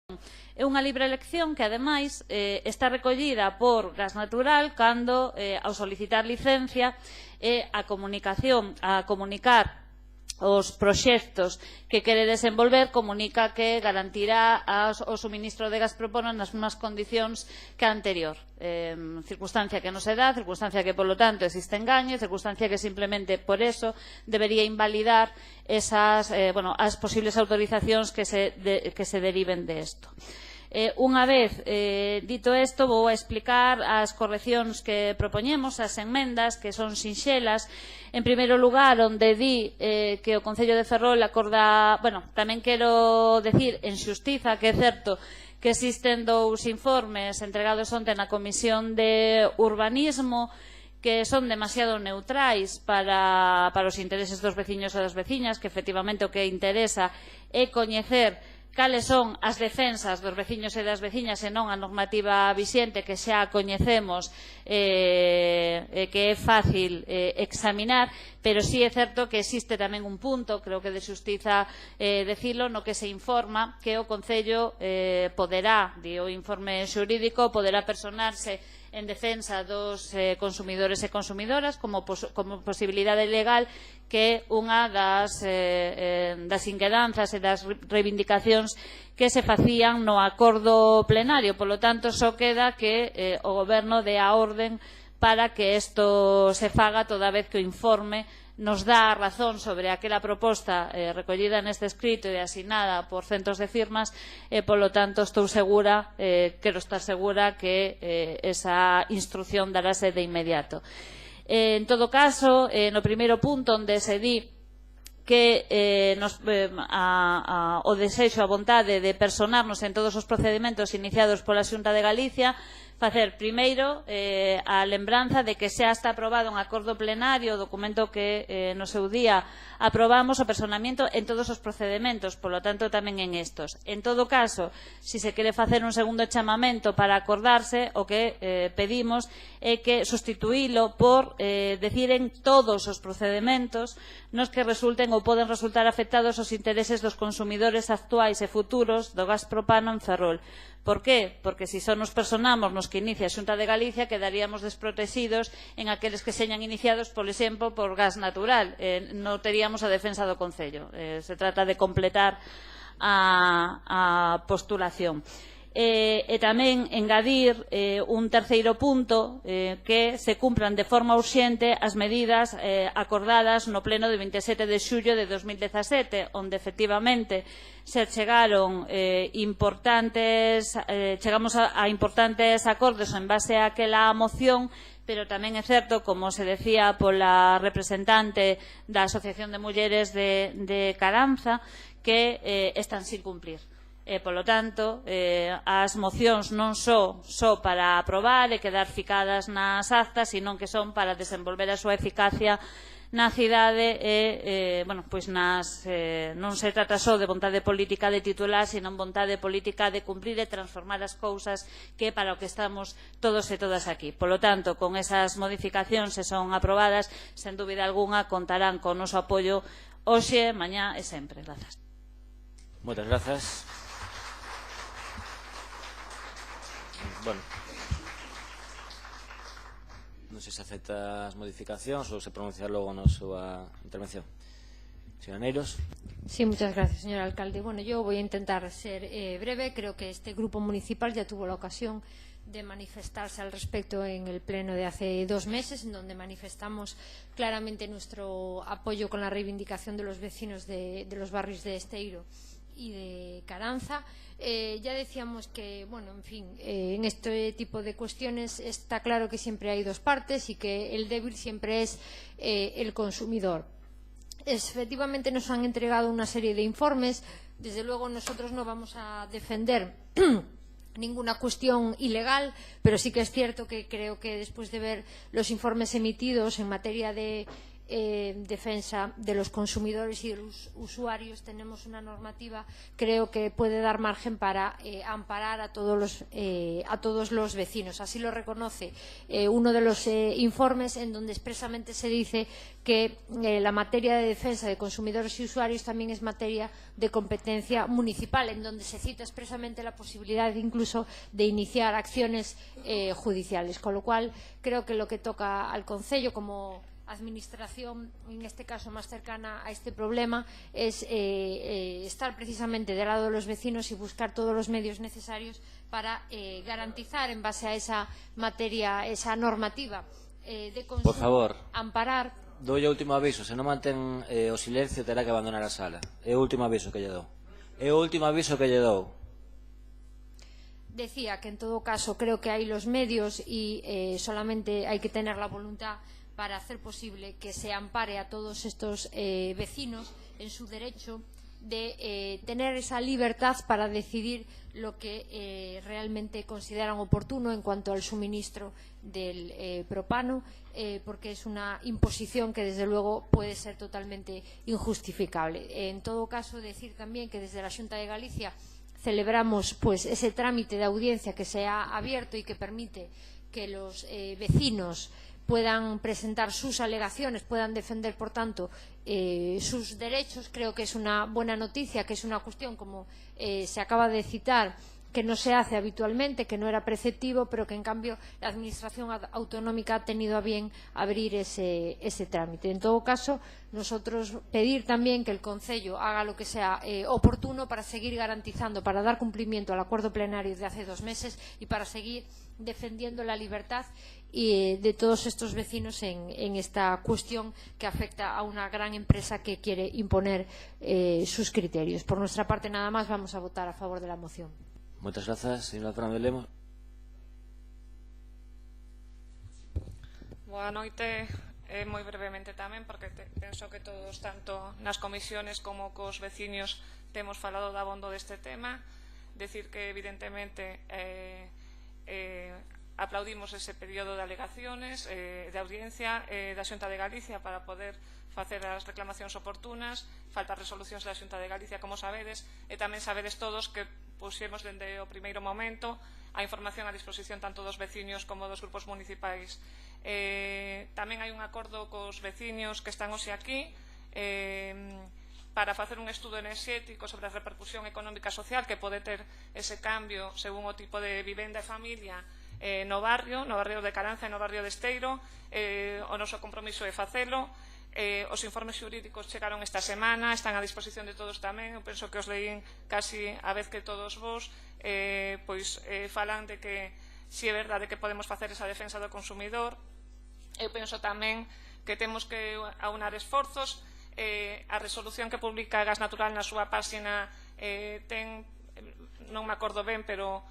É unha libre elección que, ademais, está recollida por Gas Natural cando, ao solicitar licencia, a comunicar os proxectos que quere desenvolver, comunica que garantirá o suministro de gas propano nas mesmas condicións que a anterior. Circunstancia que non se dá, circunstancia que, polo tanto, existe engaño, circunstancia que simplemente por eso debería invalidar as posibles autorizacións que se deriven de isto. Unha vez dito isto, vou a explicar as correccións que propoñemos, as enmendas, que son sinxelas. En primeiro lugar, onde di que o Concello de Ferrol acorda... Bueno, tamén quero decir, en xustiza, que é certo que existen 2 informes entregados onte na Comisión de Urbanismo que son demasiado neutrais para os intereses dos veciños e das veciñas, que efectivamente o que interesa é coñecer cales son as defensas dos veciños e das veciñas e non a normativa vixente que xa coñecemos que é fácil examinar, pero sí é certo que existe tamén un punto, creo que de xustiza decilo, no que se informa que o Concello poderá, di o informe xurídico, poderá personarse en defensa dos consumidores e consumidoras como posibilidade legal, que é unha das inquedanzas e das reivindicacións que se facían no acordo plenario. Polo tanto, só queda que o Goberno dé a orden para que isto se faga, toda vez que o informe nos dá a razón sobre aquela proposta recollida neste escrito e asinada por centos de firmas e, polo tanto, estou segura, quero estar segura que esa instrucción darase de inmediato. En todo caso, no primeiro punto onde se di que o desexo, a vontade de personarnos en todos os procedementos iniciados pola Xunta de Galicia, facer primeiro a lembranza de que xa está aprobado un acordo plenario, o documento que no seu día aprobamos, o personamento en todos os procedementos, polo tanto tamén en estos. En todo caso, se se quere facer un segundo chamamento para acordarse, o que pedimos é que sustituílo por decir en todos os procedementos nos que resulten ou poden resultar afectados os intereses dos consumidores actuais e futuros do gas propano en Ferrol. Por qué? Porque se só nos personamos nos que inicia a Xunta de Galicia, quedaríamos desprotegidos en aqueles que señan iniciados, por exemplo, por Gas Natural. Non teríamos a defensa do Concello. Se trata de completar a postulación. E tamén engadir un terceiro punto, que se cumpran de forma urxente as medidas acordadas no pleno de 27 de xullo de 2017, onde efectivamente se chegaron chegamos a importantes acordos en base a aquela moción, pero tamén é certo, como se decía pola representante da Asociación de Mulleres de Caranza, que están sin cumplir. Polo tanto, as mocións non só para aprobar e quedar ficadas nas actas, sino que son para desenvolver a súa eficacia na cidade e, non se trata só de vontade política de titular, sino vontade política de cumprir e transformar as cousas, que é para o que estamos todos e todas aquí. Polo tanto, con esas modificacións, se son aprobadas, sen dúbida algunha, contarán con o noso apoio hoxe, mañá e sempre. Grazas. Moitas grazas. Bueno, non sei se acepta as modificacións ou se pronuncia logo na súa intervención. Señora Neiros. Sí, muchas gracias, señor alcalde. Bueno, yo voy a intentar ser breve. Creo que este grupo municipal ya tuvo la ocasión de manifestarse al respecto en el pleno de hace 2 meses, en donde manifestamos claramente nuestro apoyo con la reivindicación de los vecinos de los barrios de Esteiro y de Caranza. Ya decíamos que, bueno, en fin, en este tipo de cuestiones está claro que siempre hay dos partes y que el débil siempre es el consumidor. Efectivamente nos han entregado una serie de informes. Desde luego nosotros no vamos a defender ninguna cuestión ilegal, pero sí que es cierto que creo que después de ver los informes emitidos en materia de defensa de los consumidores y de los usuarios, tenemos una normativa, creo que puede dar margen para amparar a todos los vecinos. Así lo reconoce uno de los informes, en donde expresamente se dice que la materia de defensa de consumidores y usuarios también es materia de competencia municipal, en donde se cita expresamente la posibilidad incluso de iniciar acciones judiciales. Con lo cual, creo que lo que toca al Concello como administración, en este caso más cercana a este problema, es estar precisamente del lado de los vecinos y buscar todos los medios necesarios para garantizar, en base a esa materia, esa normativa de consumo, por favor, amparar. Doulle o último aviso, se non mantén o silencio terá que abandonar a sala. É o último aviso que lle dou. É o último aviso que lle dou. Decía que en todo caso creo que hay los medios y solamente hay que tener la voluntad para hacer posible que se ampare a todos estos vecinos en su derecho de tener esa libertad para decidir lo que realmente consideran oportuno en cuanto al suministro del propano, porque es una imposición que desde luego puede ser totalmente injustificable. En todo caso, decir también que desde la Xunta de Galicia celebramos pues ese trámite de audiencia que se ha abierto y que permite que los vecinos puedan presentar sus alegaciones, puedan defender, por tanto, sus derechos. Creo que es una buena noticia, que es una cuestión, como se acaba de citar, que no se hace habitualmente, que no era preceptivo, pero que en cambio la Administración autonómica ha tenido a bien abrir ese trámite. En todo caso, nosotros pedir también que el Concello haga lo que sea oportuno para seguir garantizando, para dar cumplimiento al acuerdo plenario de hace 2 meses y para seguir defendiendo la libertad de todos estos vecinos en esta cuestión que afecta a una gran empresa que quiere imponer sus criterios. Por nuestra parte, nada más, vamos a votar a favor de la moción. Moitas grazas, señora Fernando Lemos. Boa noite, moi brevemente tamén, porque penso que todos, tanto nas comisiones como cos veciños, temos falado de abondo deste tema. Decir que, evidentemente, aplaudimos ese período de alegaciones, de audiencia da Xunta de Galicia para poder facer as reclamacións oportunas. Falta resolucións da Xunta de Galicia, como sabedes, e tamén sabedes todos que puxemos dende o primeiro momento a información a disposición tanto dos veciños como dos grupos municipais. Tamén hai un acordo cos veciños que están hoxe aquí para facer un estudo enerxético sobre a repercusión económica e social que pode ter ese cambio según o tipo de vivenda e familia no barrio de Caranza e no barrio de Esteiro. O noso compromiso é facelo. Os informes xurídicos chegaron esta semana, están a disposición de todos tamén. Eu penso que os leín casi a vez que todos vos, falan de que si é verdade que podemos facer esa defensa do consumidor. Eu penso tamén que temos que aunar esforzos. A resolución que publica Gas Natural na súa páxina ten, non me acordo ben, pero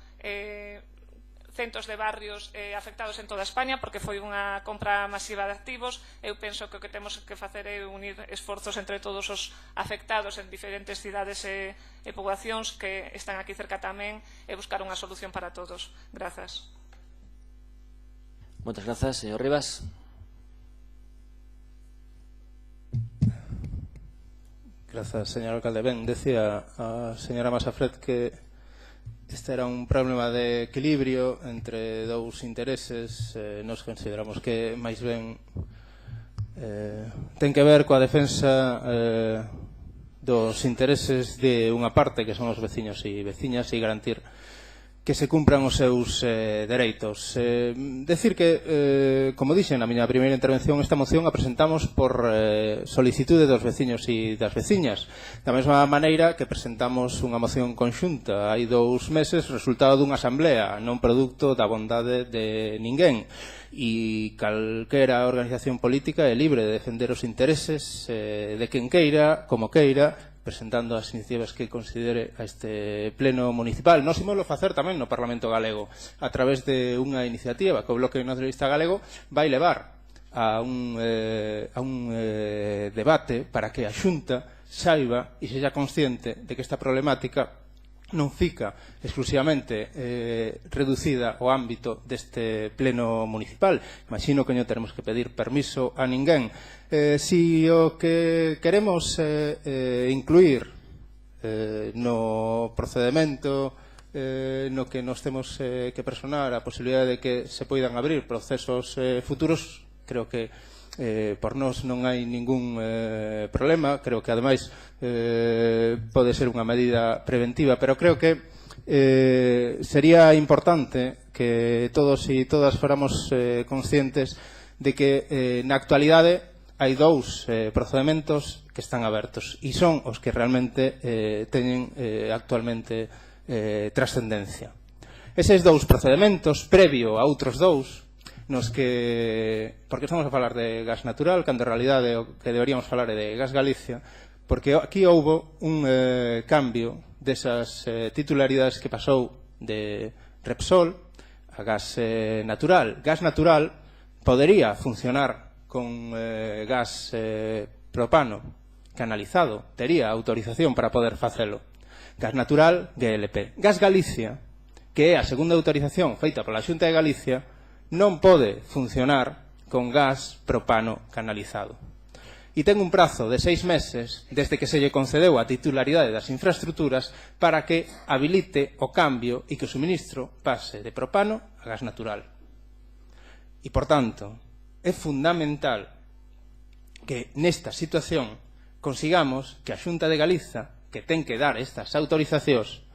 centos de barrios afectados en toda España, porque foi unha compra masiva de activos. Eu penso que o que temos que facer é unir esforzos entre todos os afectados en diferentes cidades e poboacións que están aquí cerca tamén, e buscar unha solución para todos. Grazas. Moitas grazas, señor Rivas. Grazas, señor alcalde. Ben, decía a señora Masafret que este era un problema de equilibrio entre dous intereses. Nos consideramos que máis ben ten que ver coa defensa dos intereses de unha parte, que son os veciños e veciñas, e garantir que se cumpran os seus dereitos. Decir que, como dixen na miña primeira intervención, esta moción a presentamos por solicitude dos veciños e das veciñas. Da mesma maneira que presentamos unha moción conxunta hai 2 meses, resultado dunha asamblea, non producto da bondade de ninguén. E calquera organización política é libre de defender os intereses de quen queira, como queira, presentando as iniciativas que considere a este pleno municipal. Nós ímoslo facer tamén no Parlamento Galego a través de unha iniciativa que o Bloque Nacionalista Galego vai levar a un debate para que a Xunta saiba e sexa consciente de que esta problemática non fica exclusivamente reducida ao ámbito deste pleno municipal. Imagino que non teremos que pedir permiso a ninguén. Si o que queremos incluir no procedimento no que nos temos que personar a posibilidade de que se poidan abrir procesos futuros, creo que por nós non hai ningún problema. Creo que ademais pode ser unha medida preventiva, pero creo que sería importante que todos e todas fóramos conscientes de que na actualidade hai dous procedementos que están abertos e son os que realmente teñen actualmente trascendencia. Eses dous procedementos, previo a outros dous, nos que, porque estamos a falar de gas natural, cando en realidade o que deberíamos falar é de Gas Galicia, porque aquí houbo un cambio desas titularidades que pasou de Repsol a gas natural. Gas natural podería funcionar con gas propano canalizado, tería autorización para poder facelo. Gas natural, GLP. Gas Galicia, que é a segunda autorización feita pola Xunta de Galicia, non pode funcionar con gas propano canalizado. E ten un prazo de 6 meses desde que se lle concedeu a titularidade das infraestructuras para que habilite o cambio e que o suministro pase de propano a gas natural. E, por tanto, é fundamental que nesta situación consigamos que a Xunta de Galiza, que ten que dar estas autorizacións,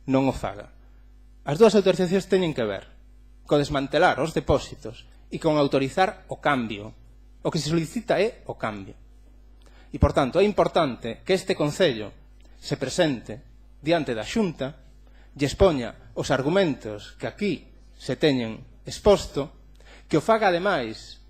non o faga. As dúas autorizacións teñen que ver co desmantelar os depósitos e con autorizar o cambio. O que se solicita é o cambio. E, por tanto, é importante que este Concello se presente diante da Xunta e expoña os argumentos que aquí se teñen exposto, que o faga, ademais,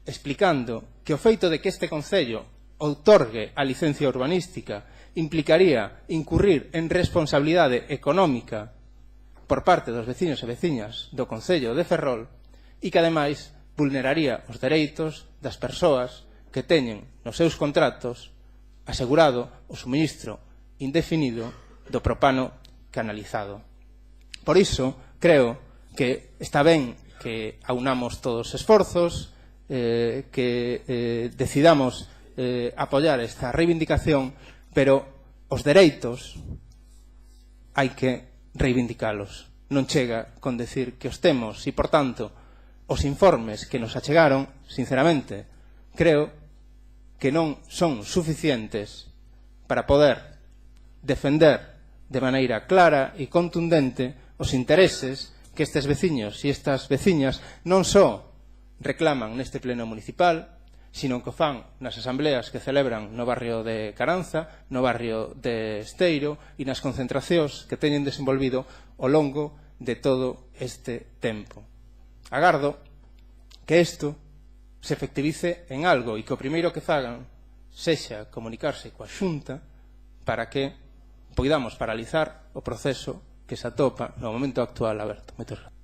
explicando que o feito de que este Concello outorgue a licencia urbanística implicaría incurrir en responsabilidade económica por parte dos veciños e veciñas do Concello de Ferrol e que, ademais, vulneraría os dereitos das persoas que teñen nos seus contratos asegurado o suministro indefinido do propano canalizado. Por iso, creo que está ben que aunamos todos os esforzos, que decidamos apoiar esta reivindicación, pero os dereitos hai que reivindicalos. Non chega con decir que os temos e, por tanto, os informes que nos achegaron, sinceramente, creo que non son suficientes para poder defender de maneira clara e contundente os intereses que estes veciños e estas veciñas non só reclaman neste pleno municipal, sino que o fan nas asambleas que celebran no barrio de Caranza, no barrio de Esteiro e nas concentracións que teñen desenvolvido ao longo de todo este tempo. Agardo que isto se efectivice en algo e que o primeiro que fagan sexa comunicarse coa Xunta para que poidamos paralizar o proceso que se atopa no momento actual aberto. Moitas grazas.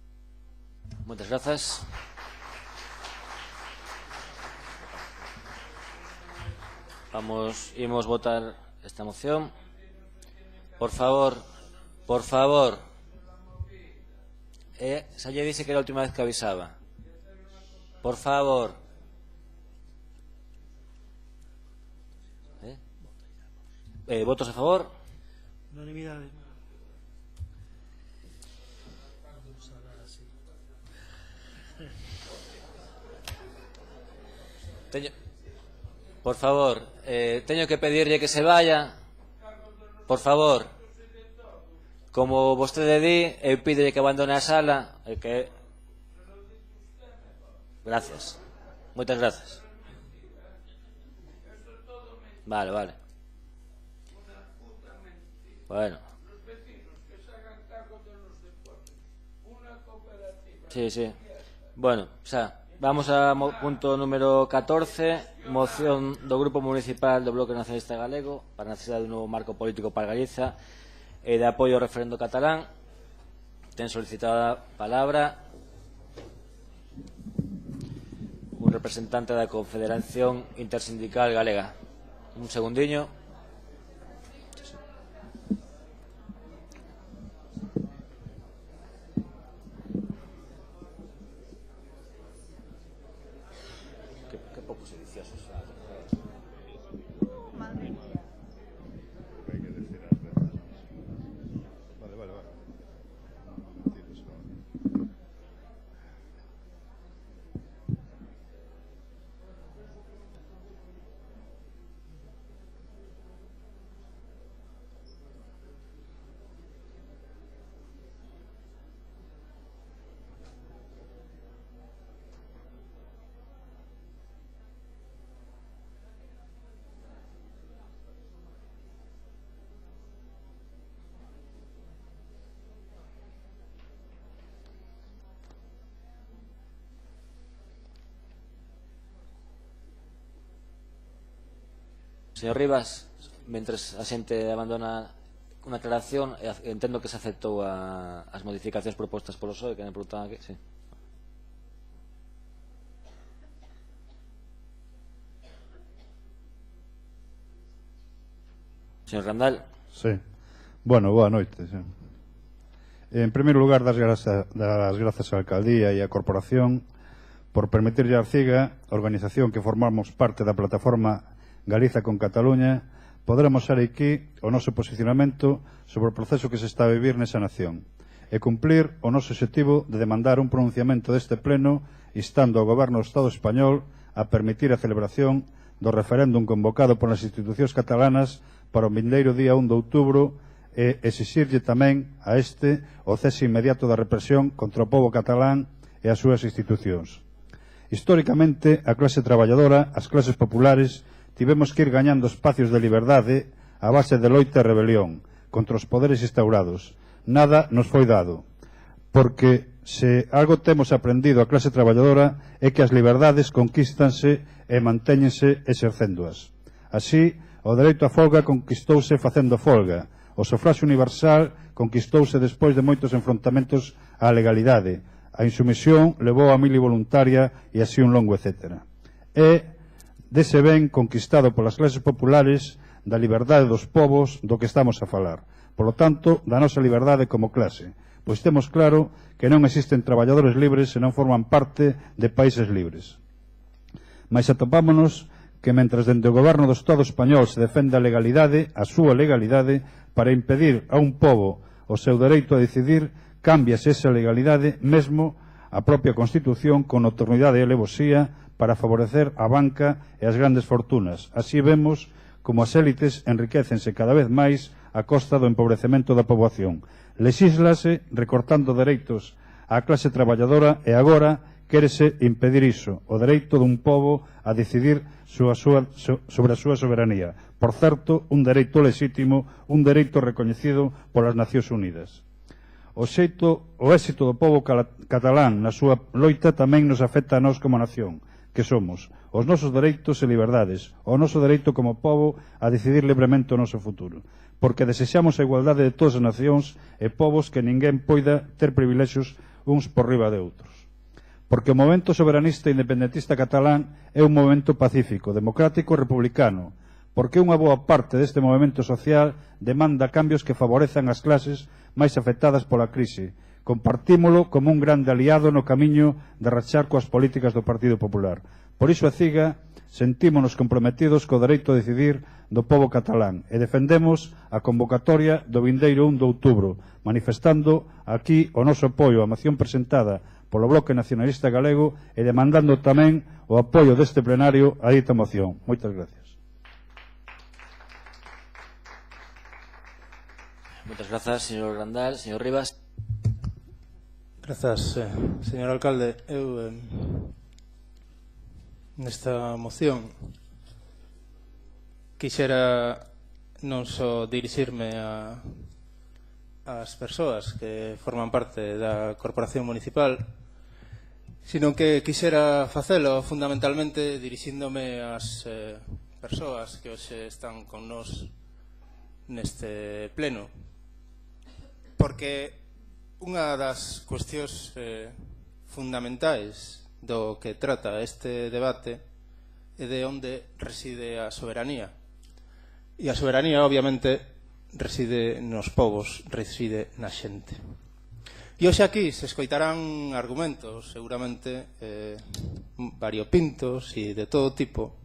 Moitas grazas. Imos votar esta moción. Por favor. Xa lle dixe que era a última vez que avisaba. Por favor. Votos a favor? Unanimidade. Por favor, teño que pedirlle que se vaya. Por favor. Como vostede di, eu pídelle que abandone a sala e que... Gracias. Moitas grazas. Vale. Bueno. Sí. Bueno, xa. Vamos a punto número 14, moción do Grupo Municipal do Bloque Nacionalista Galego para a necesidade dun novo marco político para Galiza e de apoio ao referendo catalán. Ten solicitada palabra un representante da Confederación Intersindical Galega. Un segundiño. Señor Rivas, mentres a xente abandona unha aclaración, entendo que se aceptou as modificacións propostas polo PSOE, que me preguntaban aquí. Sí. Señor Randall. Sí. Bueno, boa noite. Sí. En primeiro lugar, das grazas á Alcaldía e á Corporación por permitirlle a Arciga, organización que formamos parte da plataforma Galiza con Cataluña, poderemos ser aquí o noso posicionamento sobre o proceso que se está a vivir nesa nación e cumplir o noso objetivo de demandar un pronunciamento deste pleno instando ao Goberno do Estado español a permitir a celebración do referéndum convocado polas institucións catalanas para o vindeiro día 1 de outubro e exixirlle tamén a este o cese inmediato da represión contra o pobo catalán e as súas institucións. Históricamente, a clase traballadora, as clases populares, tivemos que ir gañando espacios de liberdade a base de loita e rebelión contra os poderes instaurados. Nada nos foi dado, porque se algo temos aprendido a clase traballadora é que as liberdades conquístanse e mantéñense exercéndoas. Así, o dereito á folga conquistouse facendo folga. O sufraxio universal conquistouse despois de moitos enfrontamentos á legalidade. A insumisión levou a mili voluntaria e así un longo etcétera. É dese ben conquistado polas clases populares da liberdade dos povos do que estamos a falar. Por lo tanto, da nosa liberdade como clase. Pois temos claro que non existen traballadores libres se non forman parte de países libres. Mais atopámonos que mentres dende o goberno do Estado español se defende a legalidade, a súa legalidade, para impedir a un pobo o seu dereito a decidir, cámbiase esa legalidade, mesmo a propia Constitución, con notoriedade e alevosía, para favorecer a banca e as grandes fortunas. Así vemos como as élites enriquécense cada vez máis a costa do empobrecemento da poboación. Lexíslase recortando dereitos á clase traballadora e agora quérese impedir iso, o dereito dun pobo a decidir sobre a súa soberanía. Por certo, un dereito lexítimo, un dereito recoñecido polas Nacións Unidas. O éxito do pobo catalán na súa loita tamén nos afecta a nós como nación, que somos os nosos dereitos e liberdades, o noso dereito como pobo a decidir libremente o noso futuro, porque desexamos a igualdade de todas as nacións e povos que ninguén poida ter privilexios uns por riba de outros. Porque o movimento soberanista e independentista catalán é un movimento pacífico, democrático e republicano, porque unha boa parte deste movimento social demanda cambios que favorezan as clases máis afectadas pola crise. Compartímolo como un grande aliado no camiño de rachar coas políticas do Partido Popular. Por iso a CIGA sentímonos comprometidos co dereito a decidir do pobo catalán e defendemos a convocatoria do vindeiro 1 de outubro, manifestando aquí o noso apoio á moción presentada polo Bloque Nacionalista Galego e demandando tamén o apoio deste plenario a dita moción. Moitas gracias. Moitas grazas, señor Randall. Señor Rivas. Grazas, señor alcalde. Eu nesta moción quixera non só dirixirme ás persoas que forman parte da Corporación Municipal, sino que quixera facelo fundamentalmente dirixíndome ás persoas que hoxe están con nós neste pleno, porque unha das cuestións fundamentais do que trata este debate é de onde reside a soberanía. E a soberanía, obviamente, reside nos povos, reside na xente. E hoxe aquí se escoitarán argumentos, seguramente variopintos e de todo tipo,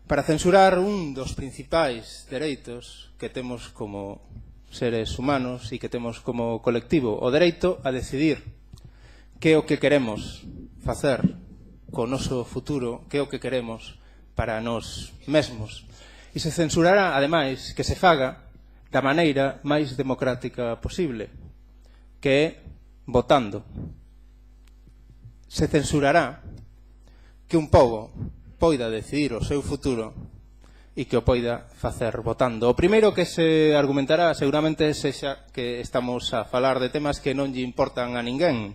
para censurar un dos principais dereitos que temos como seres humanos e que temos como colectivo, o dereito a decidir que é o que queremos facer co noso futuro, que é o que queremos para nós mesmos. E se censurará, ademais, que se faga da maneira máis democrática posible, que é votando. Se censurará que un pobo poida decidir o seu futuro e que o poida facer votando. O primeiro que se argumentará seguramente sexa que estamos a falar de temas que non lle importan a ninguén,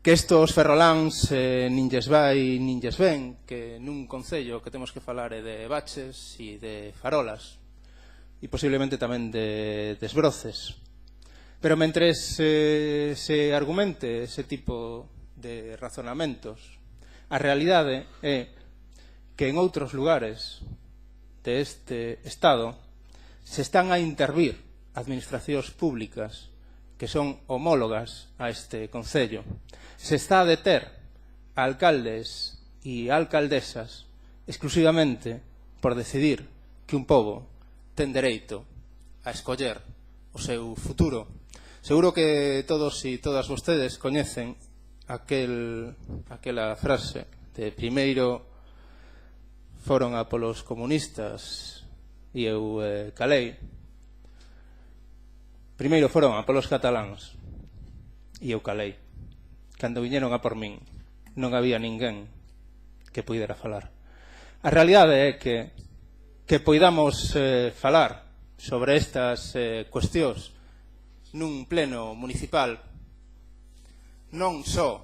que estos ferroláns nin lles vai nin lles ven, que nun concello que temos que falar é de baches e de farolas e posiblemente tamén de desbroces. Pero mentres se argumente ese tipo de razonamentos, a realidade é que en outros lugares deste Estado se están a intervir administracións públicas que son homólogas a este concello. Se está a deter a alcaldes e alcaldesas exclusivamente por decidir que un pobo ten dereito a escoller o seu futuro. Seguro que todos e todas vostedes coñecen aquela frase de primeiro foron a polos comunistas e eu calei. Primeiro foron a polos cataláns e eu calei. Cando viñeron a por min non había ninguén que puidera falar. A realidade é que poidamos falar sobre estas cuestións nun pleno municipal non só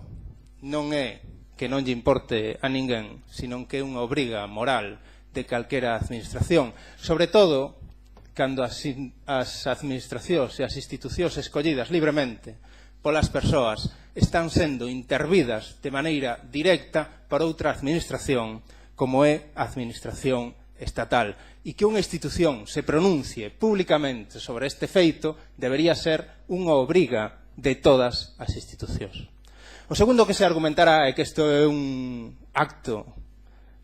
non é que non lle importe a ninguén, sino que é unha obriga moral de calquera administración, sobre todo cando as administracións e as institucións escollidas libremente polas persoas están sendo intervidas de maneira directa por outra administración como é a administración estatal, e que unha institución se pronuncie públicamente sobre este feito debería ser unha obriga de todas as institucións. O segundo que se argumentará é que isto é un acto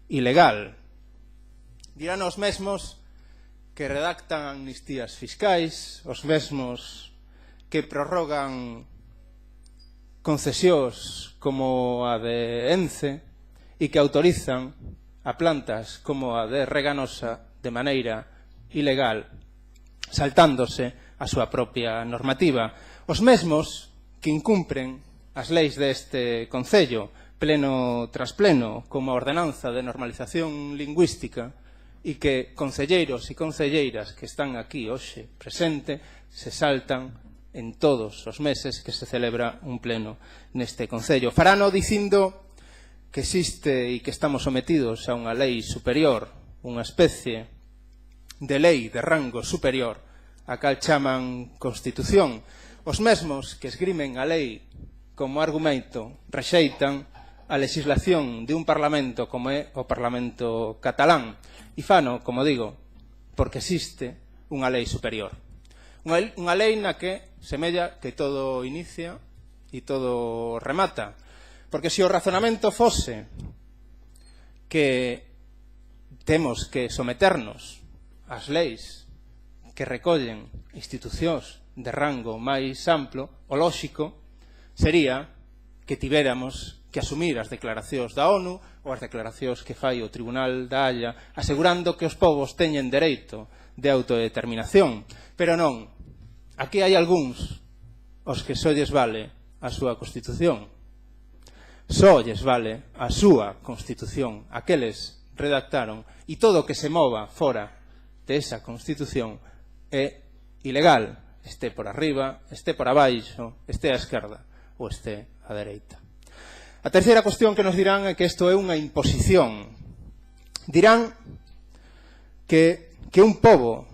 ilegal. Dirán os mesmos que redactan amnistías fiscais, os mesmos que prorrogan concesións como a de Ence e que autorizan a plantas como a de Reganosa de maneira ilegal, saltándose a súa propia normativa. Os mesmos que incumpren as leis deste concello pleno tras pleno, como a ordenanza de normalización lingüística, e que concelleiros e concelleiras que están aquí hoxe presente se saltan en todos os meses que se celebra un pleno neste concello. Farano dicindo que existe e que estamos sometidos a unha lei superior, unha especie de lei de rango superior, a cal chaman Constitución. Os mesmos que esgrimen a lei como argumento rexeitan a legislación de un parlamento como é o Parlamento catalán. E fano, como digo, porque existe unha lei superior. Unha lei na que semella que todo inicia e todo remata. Porque se o razonamento fose que temos que someternos ás leis que recollen institucións de rango máis amplo, o lóxico sería que tivéramos que asumir as declaracións da ONU ou as declaracións que fai o Tribunal da Haya asegurando que os povos teñen dereito de autodeterminación. Pero non, aquí hai algúns os que só lles vale a súa Constitución. Só lles vale a súa Constitución, aqueles redactaron, e todo o que se mova fora de esa Constitución é ilegal, este por arriba, este por abaixo, este á esquerda ou este á dereita. A terceira cuestión que nos dirán é que isto é unha imposición. Dirán que un pobo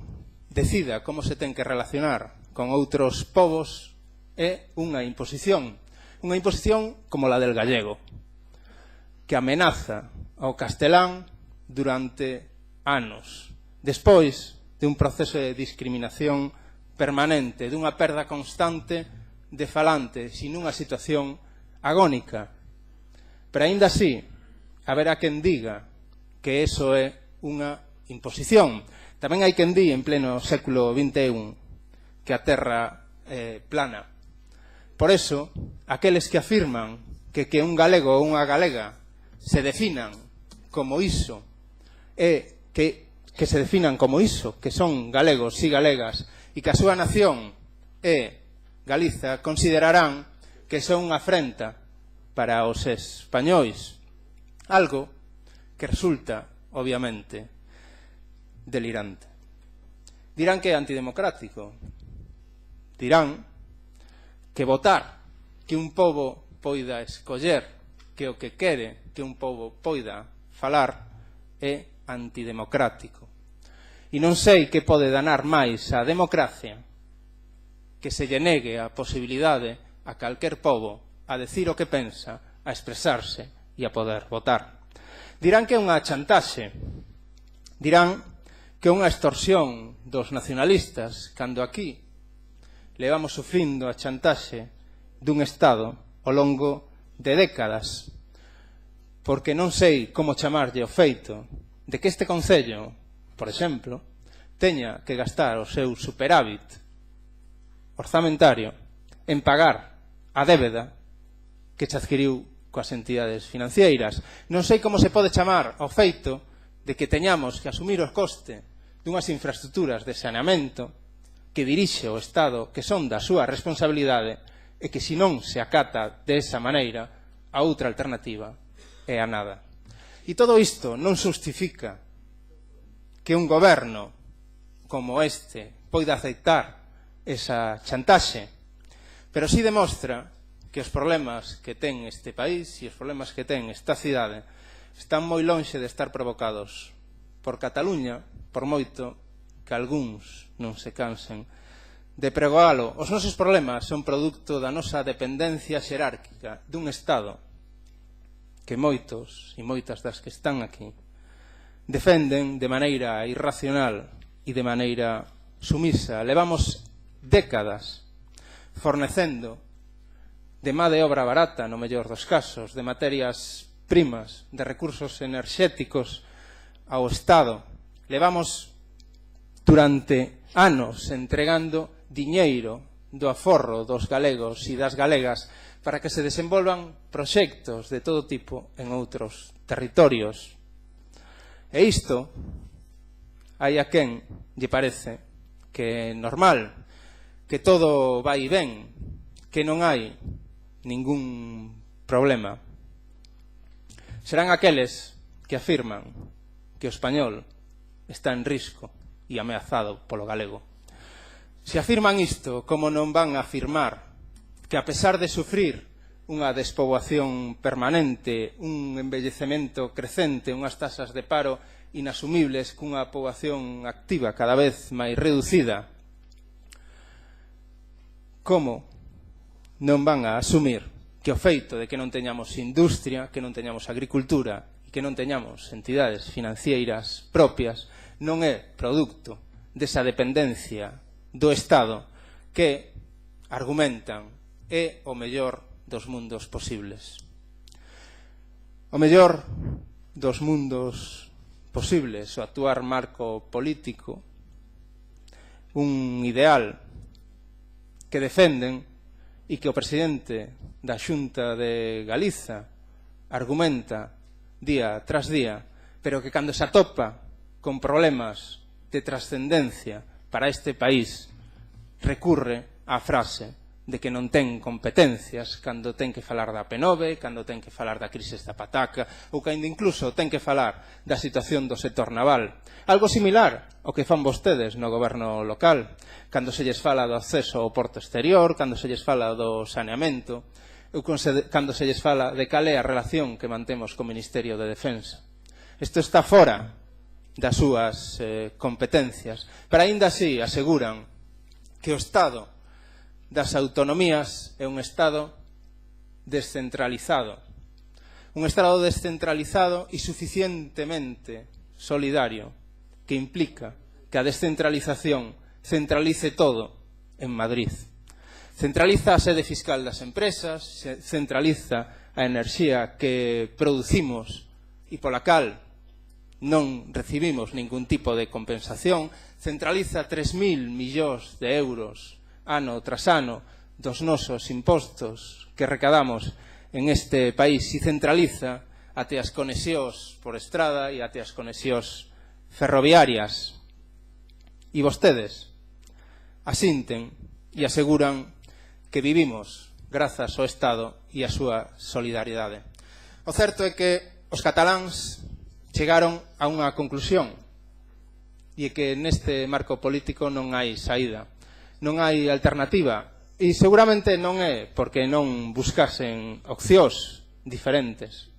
decida como se ten que relacionar con outros povos é unha imposición como la del gallego, que amenaza ao castelán durante anos, despois de un proceso de discriminación permanente, dunha perda constante de falantes e nunha situación agónica. Pero aínda así, haberá quen diga que eso é unha imposición. Tamén hai quen di en pleno século XXI que a terra é plana. Por eso, aqueles que afirman que un galego ou unha galega se definan como iso, que se definan como iso, que son galegos e galegas, e que a súa nación é Galiza, considerarán que son unha afrenta para os españois. Algo que resulta, obviamente, delirante. Dirán que é antidemocrático. Dirán que votar que un pobo poida escoller, que o que quere que un pobo poida falar é antidemocrático. E non sei que pode danar máis a democracia que se lle negue a posibilidade a calquer pobo a decir o que pensa, a expresarse e a poder votar. Dirán que é unha chantaxe, dirán que é unha extorsión dos nacionalistas, cando aquí levamos sufrindo a chantaxe dun Estado ao longo de décadas, porque non sei como chamarlle o feito de que este Concello, por exemplo, teña que gastar o seu superávit orzamentario en pagar a débeda que se adquiriu coas entidades financeiras. Non sei como se pode chamar ao feito de que teñamos que asumir o coste dunhas infraestructuras de saneamento que dirixe o Estado, que son da súa responsabilidade, e que se non se acata de esa maneira, a outra alternativa é a nada. E todo isto non justifica que un goberno como este poida aceitar esa chantaxe, pero sí demostra que os problemas que ten este país e os problemas que ten esta cidade están moi lonxe de estar provocados por Cataluña, por moito que algúns non se cansen de pregoalo. Os nosos problemas son produto da nosa dependencia xerárquica dun Estado que moitos e moitas das que están aquí defenden de maneira irracional e de maneira sumisa. Levamos décadas fornecendo de má de obra barata, no mellor dos casos, de materias primas, de recursos enerxéticos ao Estado. Levamos durante anos entregando diñeiro do aforro dos galegos e das galegas para que se desenvolvan proxectos de todo tipo en outros territorios. E isto, hai a quen lle parece que é normal, que todo vai ben, que non hai ningún problema. Serán aqueles que afirman que o español está en risco e ameazado polo galego. Se afirman isto, como non van a afirmar que a pesar de sufrir unha despoboación permanente, un envellecemento crecente, unhas tasas de paro inasumibles, cunha poboación activa cada vez máis reducida, como non van a asumir que o feito de que non teñamos industria, que non teñamos agricultura e que non teñamos entidades financeiras propias non é produto desa dependencia do Estado que argumentan é o mellor dos mundos posibles. O mellor dos mundos posibles, o actuar marco político, un ideal que defenden e que o presidente da Xunta de Galiza argumenta día tras día, pero que cando se atopa con problemas de trascendencia para este país recurre á frase de que non ten competencias cando ten que falar da P9, cando ten que falar da crise da pataca ou cando incluso ten que falar da situación do sector naval. Algo similar ao que fan vostedes no goberno local, cando se lles fala do acceso ao porto exterior, cando se lles fala do saneamento, ou cando se lles fala de cal é a relación que mantemos co Ministerio de Defensa. Isto está fora das súas competencias, pero aínda así aseguran que o Estado das autonomías é un Estado descentralizado. Un Estado descentralizado e suficientemente solidario, que implica que a descentralización centralice todo en Madrid. Centraliza a sede fiscal das empresas, centraliza a enerxía que producimos e pola cal non recibimos ningún tipo de compensación, centraliza 3.000 millóns de euros ano tras ano dos nosos impostos que recadamos en este país e centraliza até as conexións por estrada e até as conexións ferroviarias. E vostedes asinten e aseguran que vivimos grazas ao Estado e a súa solidaridade. O certo é que os cataláns chegaron a unha conclusión e é que neste marco político non hai saída, non hai alternativa E seguramente non é porque non buscasen opcións diferentes,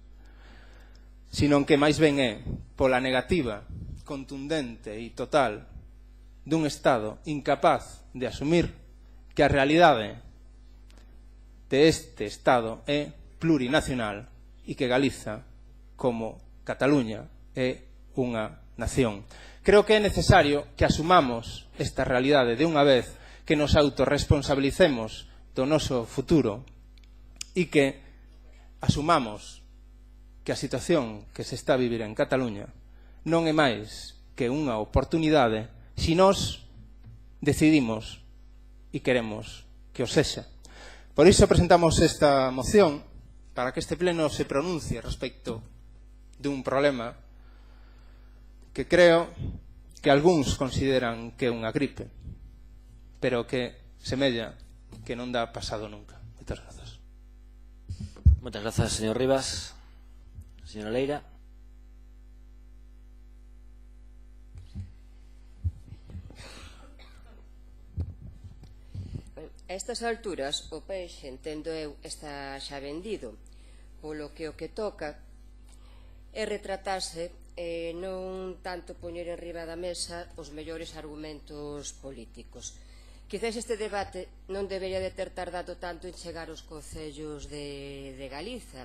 sino que máis ben é pola negativa contundente e total dun Estado incapaz de asumir que a realidade de este Estado é plurinacional e que Galiza, como Cataluña, é unha nación. Creo que é necesario que asumamos esta realidade de unha vez, que nos autorresponsabilicemos do noso futuro e que asumamos que a situación que se está a vivir en Cataluña non é máis que unha oportunidade se nós decidimos e queremos que o sexa. Por iso presentamos esta moción para que este pleno se pronuncie respecto dun problema que creo que algúns consideran que é unha gripe, pero que semella que non dá pasado nunca. Moitas grazas. Moitas grazas, señor Rivas. Señora Leira. A estas alturas, o peixe, entendo eu, está xa vendido, polo que o que toca é retratarse e non tanto poñer en riba da mesa os mellores argumentos políticos. Quizás este debate non debería de ter tardado tanto en chegar aos concellos de Galiza,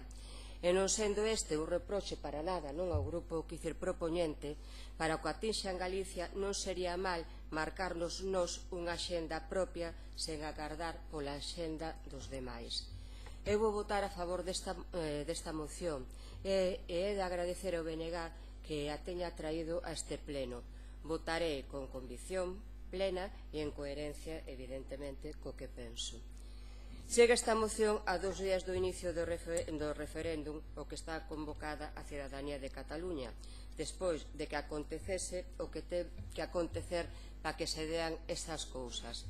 e non sendo este un reproche para nada non ao grupo quicir propoñente, para o que atinxa en Galicia non sería mal marcarnos nós unha axenda propia sen agardar pola axenda dos demais. Eu vou votar a favor desta moción e é de agradecer ao BNG que a teña traído a este pleno. Votaré con convicción plena e en coherencia, evidentemente, co que penso. Chega esta moción a 2 días do inicio do referéndum o que está convocada a cidadanía de Cataluña, despois de que acontecese o que ten que acontecer para que se dean estas cousas.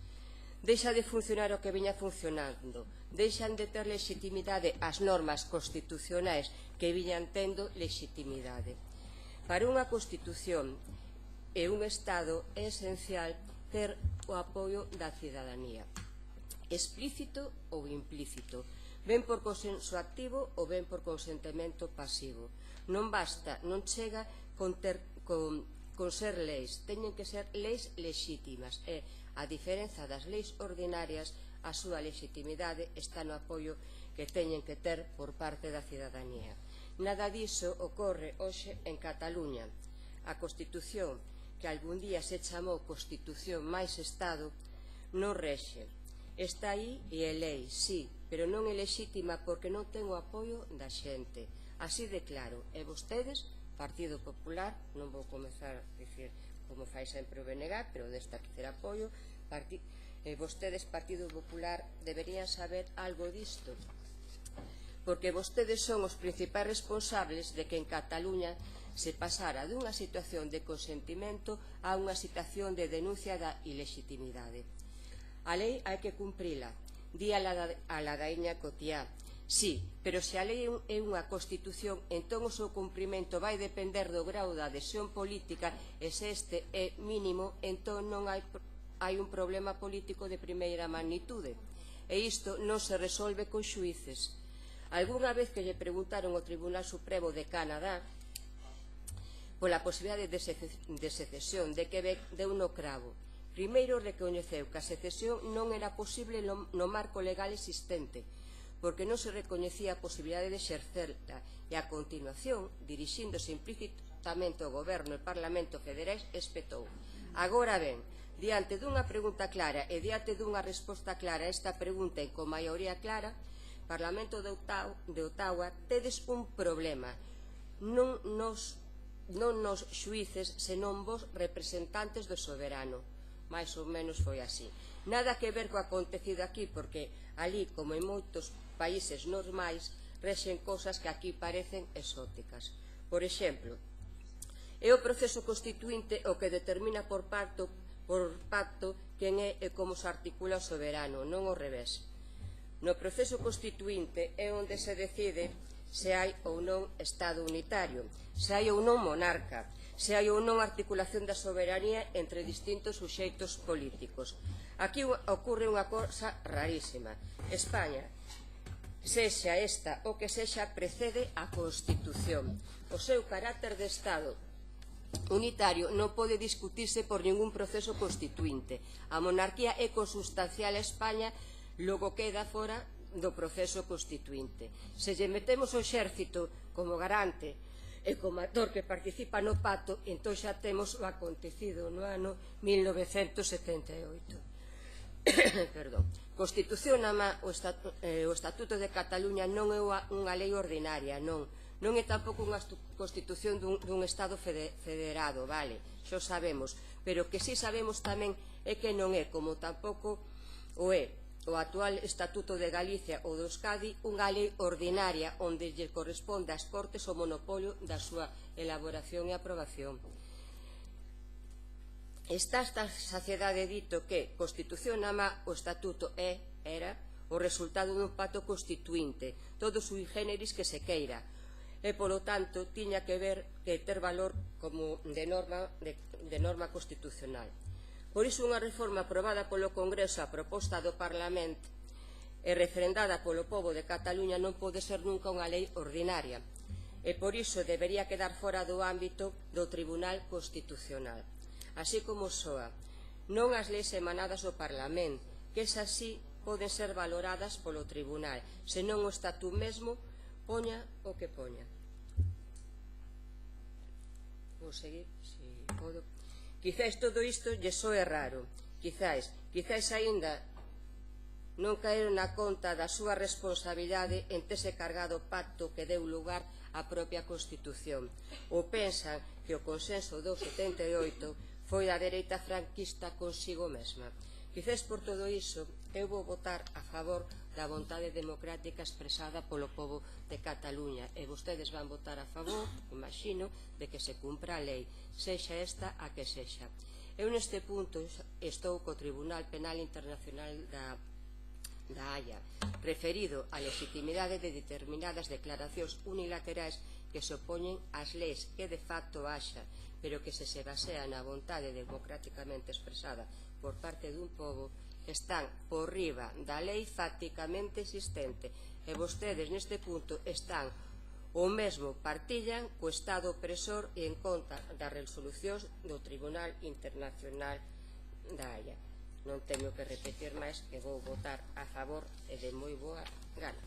Deixa de funcionar o que viña funcionando, deixan de ter legitimidade as normas constitucionais que viñan tendo legitimidade. Para unha Constitución e un Estado é esencial ter o apoio da cidadanía, explícito ou implícito, ben por consenso activo ou ben por consentimento pasivo. Non basta, non chega con ser leis, teñen que ser leis lexítimas e, a diferenza das leis ordinarias, a súa legitimidade está no apoio que teñen que ter por parte da cidadanía. Nada diso ocorre hoxe en Cataluña. A Constitución, que algún día se chamou Constitución máis Estado, non rexe. Está aí e é lei, sí, pero non é lexítima porque non ten o apoio da xente. Así de claro. E vostedes, Partido Popular, non vou comezar a dicir como fai sempre o BNG, pero desta quecer apoio, vostedes, Partido Popular, deberían saber algo disto, porque vostedes son os principais responsables de que en Cataluña se pasara dunha situación de consentimento a unha situación de denuncia da ilegitimidade. A lei hai que cumprila, di a ladaíña Cotiá. Sí, pero se a lei é unha Constitución, entón o seu cumprimento vai depender do grau da adhesión política, e se este é mínimo, entón non hai un problema político de primeira magnitude. E isto non se resolve con xuíces. Algúna vez que lle preguntaron ao Tribunal Supremo de Canadá pola posibilidade de secesión de Quebec, deu no cravo. Primeiro recoñeceu que a secesión non era posible no marco legal existente, porque non se recoñecía a posibilidade de exercerla, e a continuación, dirixíndose implícitamente ao Goberno e Parlamento Federais, espetou: agora ben, diante dunha pregunta clara e diante dunha resposta clara a esta pregunta e con maioría clara, Parlamento de Ottawa, tedes un problema, non nos xuíces, senón vos representantes do soberano. Mais ou menos foi así. Nada que ver co acontecido aquí, porque ali, como en moitos países normais, rexen cosas que aquí parecen exóticas. Por exemplo, é o proceso constituinte o que determina por pacto quen é e como se articula o soberano, non ao revés. No proceso constituinte é onde se decide se hai ou non Estado unitario, se hai ou non monarca, se hai ou non articulación da soberanía entre distintos suxeitos políticos. Aquí ocorre unha cosa rarísima. España, sexa esta o que sexa, precede a Constitución. O seu carácter de Estado unitario non pode discutirse por ningún proceso constituinte. A monarquía é consustancial a España, logo queda fora do proceso constituinte. Se lle metemos o exército como garante e como actor que participa no pacto, entón xa temos o acontecido no ano 1978. Perdón. Constitución ama o Estatuto de Cataluña non é unha lei ordinaria, non é tampouco unha constitución dun Estado federado, vale, xo sabemos, pero que si sabemos tamén é que non é, como tampouco o é o actual Estatuto de Galicia ou do Euskadi, unha lei ordinaria onde lle corresponde ás Cortes o monopolio da súa elaboración e aprobación. Está esta saciedade dito que Constitución ama o Estatuto era o resultado dun pacto constituinte, todo sui generis que se queira, e, polo tanto, tiña que ter valor como de norma constitucional. Por iso, unha reforma aprobada polo Congreso a proposta do Parlamento e referendada polo pobo de Cataluña non pode ser nunca unha lei ordinaria, e por iso debería quedar fora do ámbito do Tribunal Constitucional. Así como soa, non as leis emanadas do Parlamento, que esas sí poden ser valoradas polo Tribunal, senón o Estatuto mesmo poña o que poña. Vou seguir, se podo. Quizás todo isto lle soe raro, quizás aínda non caeron na conta da súa responsabilidade en terse cargado o pacto que deu lugar á propia Constitución, ou pensan que o consenso do 78 foi a dereita franquista consigo mesma. Quizás por todo iso eu vou votar a favor da vontade democrática expresada polo pobo de Cataluña, e vostedes van votar a favor, imagino, de que se cumpra a lei, sexa esta a que sexa. Eu neste punto estou co Tribunal Penal Internacional da Haia, referido á legitimidade de determinadas declaracións unilaterais que se opoñen ás leis que de facto haxa, pero que se basean na vontade democráticamente expresada por parte dun pobo, están por riba da lei facticamente existente, e vostedes neste punto están o mesmo partillan co Estado opresor e en conta das resolucións do Tribunal Internacional da Haia. Non teño que repetir máis que vou votar a favor e de moi boa gana.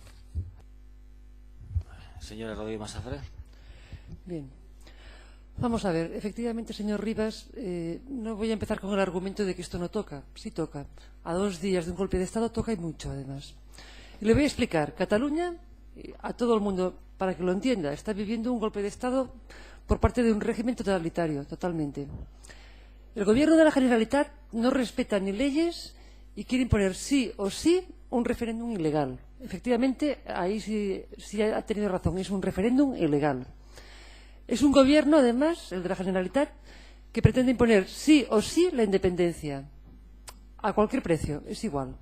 Señora Rodríguez Mazafré. Bien. Vamos a ver, efectivamente, señor Rivas, no voy a empezar con el argumento de que esto no toca. Sí toca. A 2 días de un golpe de Estado toca y mucho, además. Y le voy a explicar. Cataluña, a todo el mundo, para que lo entienda, está viviendo un golpe de Estado por parte de un régimen totalitario, totalmente. El gobierno de la Generalitat no respeta ni leyes y quiere imponer sí o sí un referéndum ilegal. Efectivamente, ahí sí ha tenido razón, es un referéndum ilegal. Es un gobierno, además, el de la Generalitat, que pretende imponer sí o sí la independencia, a cualquier precio, es igual.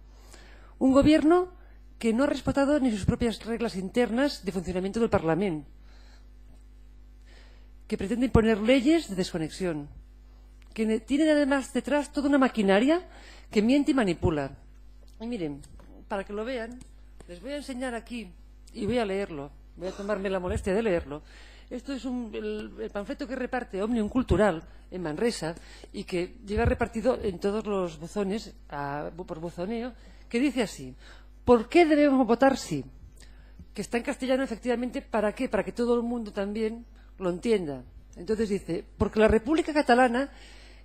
Un gobierno que no ha respetado ni sus propias reglas internas de funcionamiento del Parlamento, que pretende imponer leyes de desconexión, que tiene además detrás toda una maquinaria que miente y manipula. Y miren, para que lo vean, les voy a enseñar aquí, y voy a leerlo, voy a tomarme la molestia de leerlo. Esto es el panfleto que reparte Òmnium Cultural en Manresa y que lleva repartido en todos los buzones por buzoneo, que dice así: ¿por qué debemos votar sí? Que está en castellano, efectivamente. ¿Para qué? Para que todo el mundo también lo entienda. Entonces dice: porque la República Catalana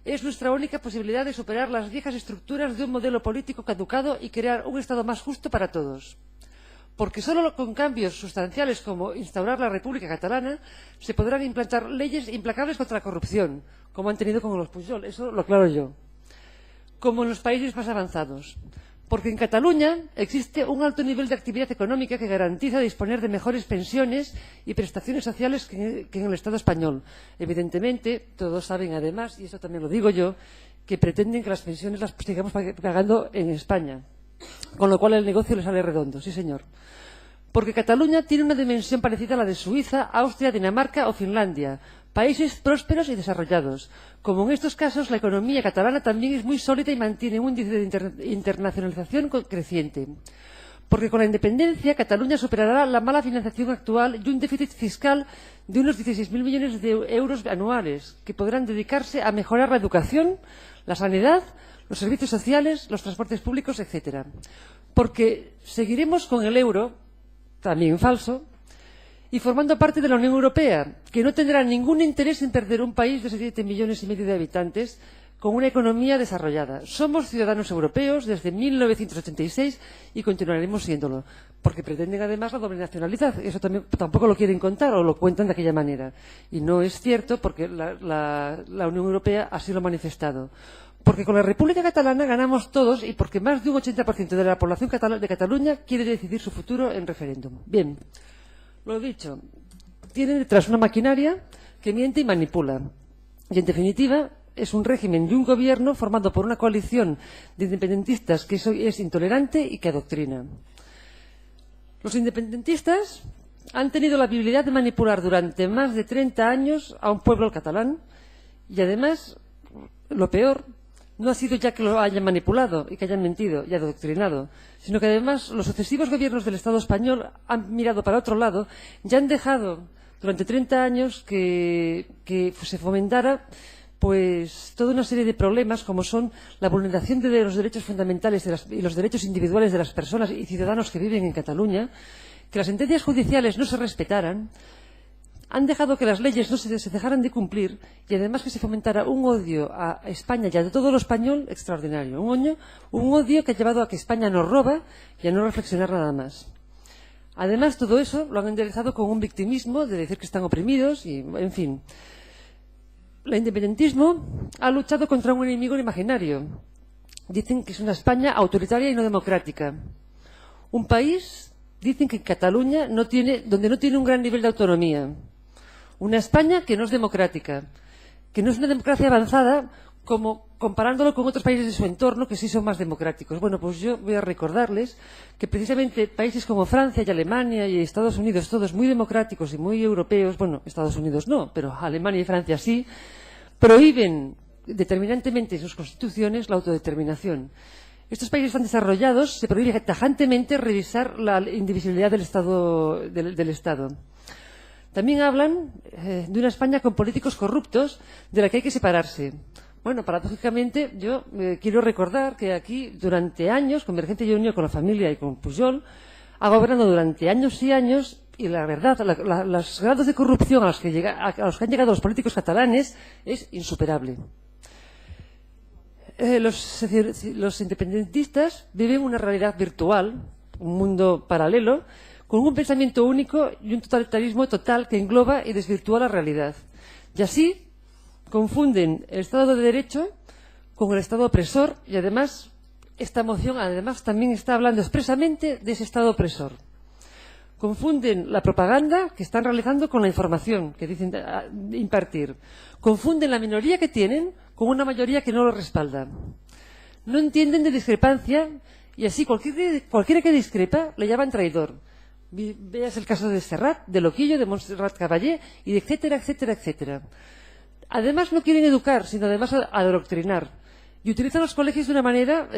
es nuestra única posibilidad de superar las viejas estructuras de un modelo político caducado y crear un Estado más justo para todos. Porque solo con cambios sustanciales como instaurar la República Catalana se podrán implantar leyes implacables contra la corrupción, como han tenido con los Pujol, eso lo aclaro yo, como en los países más avanzados. Porque en Cataluña existe un alto nivel de actividad económica que garantiza disponer de mejores pensiones y prestaciones sociales que en el Estado español. Evidentemente, todos saben además, y eso también lo digo yo, que pretenden que las pensiones las sigamos pagando en España. Con lo cual el negocio le sale redondo, sí señor. Porque Cataluña tiene una dimensión parecida a la de Suiza, Austria, Dinamarca o Finlandia, países prósperos y desarrollados. Como en estos casos, la economía catalana también es muy sólida y mantiene un índice de internacionalización creciente. Porque con la independencia, Cataluña superará la mala financiación actual y un déficit fiscal de unos 16.000 millones de euros anuales, que podrán dedicarse a mejorar la educación, la sanidad, los servicios sociales, los transportes públicos, etc. Porque seguiremos con el euro, también falso, y formando parte de la Unión Europea, que no tendrá ningún interés en perder un país de 7,5 millones de habitantes con una economía desarrollada. Somos ciudadanos europeos desde 1986 y continuaremos siéndolo, porque pretenden además la doble nacionalidad. Eso también, tampoco lo quieren contar o lo cuentan de aquella manera. Y no es cierto porque la Unión Europea así lo ha manifestado. Porque con la República Catalana ganamos todos y porque más de un 80% de la población de Cataluña quiere decidir su futuro en referéndum. Bien. Lo dicho, tiene detrás una maquinaria que miente y manipula. Y, en definitiva, es un régimen y un gobierno formado por una coalición de independentistas que es intolerante y que adoctrina. Los independentistas han tenido la habilidad de manipular durante más de 30 años a un pueblo catalán y, además, lo peor, no ha sido ya que lo hayan manipulado y que hayan mentido y adoctrinado, sino que además los sucesivos gobiernos del Estado español han mirado para otro lado y han dejado durante 30 años que se fomentara pues toda una serie de problemas como son la vulneración de los derechos fundamentales y los derechos individuales de las personas y ciudadanos que viven en Cataluña, que las sentencias judiciales no se respetaran. Han dejado que las leyes no se dejaran de cumplir y además que se fomentara un odio a España y a todo lo español extraordinario. Un odio que ha llevado a que España nos roba y a no reflexionar nada más. Además, todo eso lo han enderezado con un victimismo de decir que están oprimidos y, en fin. El independentismo ha luchado contra un enemigo imaginario. Dicen que es una España autoritaria y no democrática. Un país, dicen que Cataluña donde no tiene un gran nivel de autonomía. Una España que no es democrática, que no es una democracia avanzada como comparándolo con otros países de su entorno que sí son más democráticos. Bueno, pues yo voy a recordarles que precisamente países como Francia y Alemania y Estados Unidos, todos muy democráticos y muy europeos, bueno, Estados Unidos no, pero Alemania y Francia sí, prohíben determinantemente en sus constituciones la autodeterminación. Estos países tan desarrollados se prohíbe tajantemente revisar la indivisibilidad del Estado. También hablan de una España con políticos corruptos de la que hay que separarse. Bueno, paradójicamente, yo quiero recordar que aquí, durante años, Convergencia y Unió con la familia y con Pujol, ha gobernado durante años y años, y la verdad, los grados de corrupción a los que han llegado los políticos catalanes es insuperable. Los independentistas viven una realidad virtual, un mundo paralelo, con un pensamiento único y un totalitarismo total que engloba y desvirtúa la realidad. Y así confunden el Estado de Derecho con el Estado opresor y además esta moción también está hablando expresamente de ese Estado opresor. Confunden la propaganda que están realizando con la información que dicen impartir. Confunden la minoría que tienen con una mayoría que no lo respalda. No entienden de discrepancia y así cualquiera que discrepa le llaman traidor. Veas el caso de Serrat, de Loquillo, de Montserrat Caballé y de etcétera, etcétera, etcétera. Además no quieren educar, sino además adoctrinar. Y utilizan los colegios de una manera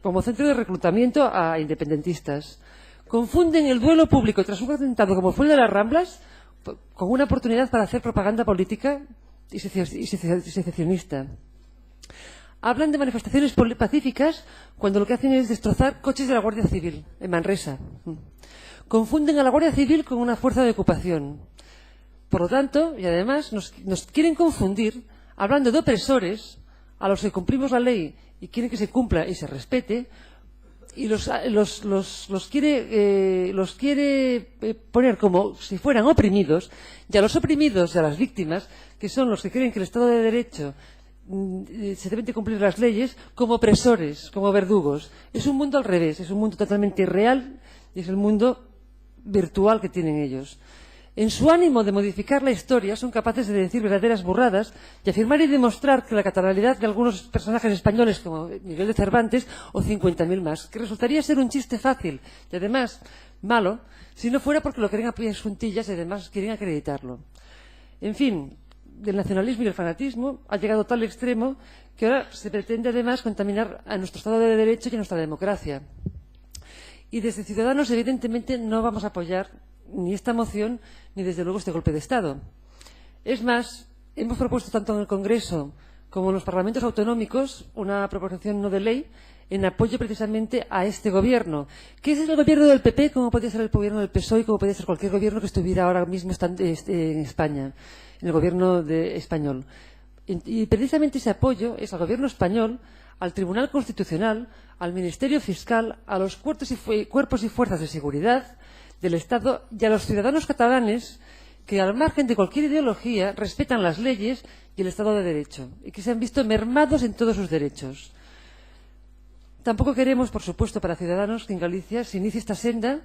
como centro de reclutamiento a independentistas. Confunden el duelo público tras un atentado como fue el de las Ramblas con una oportunidad para hacer propaganda política y secesionista. Hablan de manifestaciones pacíficas cuando lo que hacen es destrozar coches de la Guardia Civil en Manresa. Confunden a la Guardia Civil con una fuerza de ocupación. Por lo tanto, y además nos quieren confundir hablando de opresores a los que cumplimos la ley y quieren que se cumpla y se respete, y los quiere poner como si fueran oprimidos, y a los oprimidos y a las víctimas, que son los que creen que el Estado de Derecho se deben de cumplir las leyes, como opresores, como verdugos. Es un mundo al revés, es un mundo totalmente irreal y es el mundo virtual que tienen ellos. En su ánimo de modificar la historia son capaces de decir verdaderas burradas y afirmar y demostrar que la catalanidad de algunos personajes españoles como Miguel de Cervantes o 50.000 más, que resultaría ser un chiste fácil y además malo, si no fuera porque lo creen a pies juntillas y además quieren acreditarlo. En fin, del nacionalismo y el fanatismo ha llegado a tal extremo que ahora se pretende además contaminar a nuestro Estado de Derecho y a nuestra democracia. Y desde Ciudadanos, evidentemente, no vamos a apoyar ni esta moción ni, desde luego, este golpe de Estado. Es más, hemos propuesto tanto en el Congreso como en los parlamentos autonómicos una proposición no de ley en apoyo precisamente a este gobierno. ¿Qué es el gobierno del PP? ¿Cómo podría ser el gobierno del PSOE? ¿Cómo podría ser cualquier gobierno que estuviera ahora mismo en España, en el gobierno español? Y precisamente ese apoyo es al gobierno español, al Tribunal Constitucional, al Ministerio Fiscal, a los cuerpos y fuerzas de seguridad del Estado y a los ciudadanos catalanes que, al margen de cualquier ideología, respetan las leyes y el Estado de Derecho y que se han visto mermados en todos sus derechos. Tampoco queremos, por supuesto, para Ciudadanos que en Galicia se inicie esta senda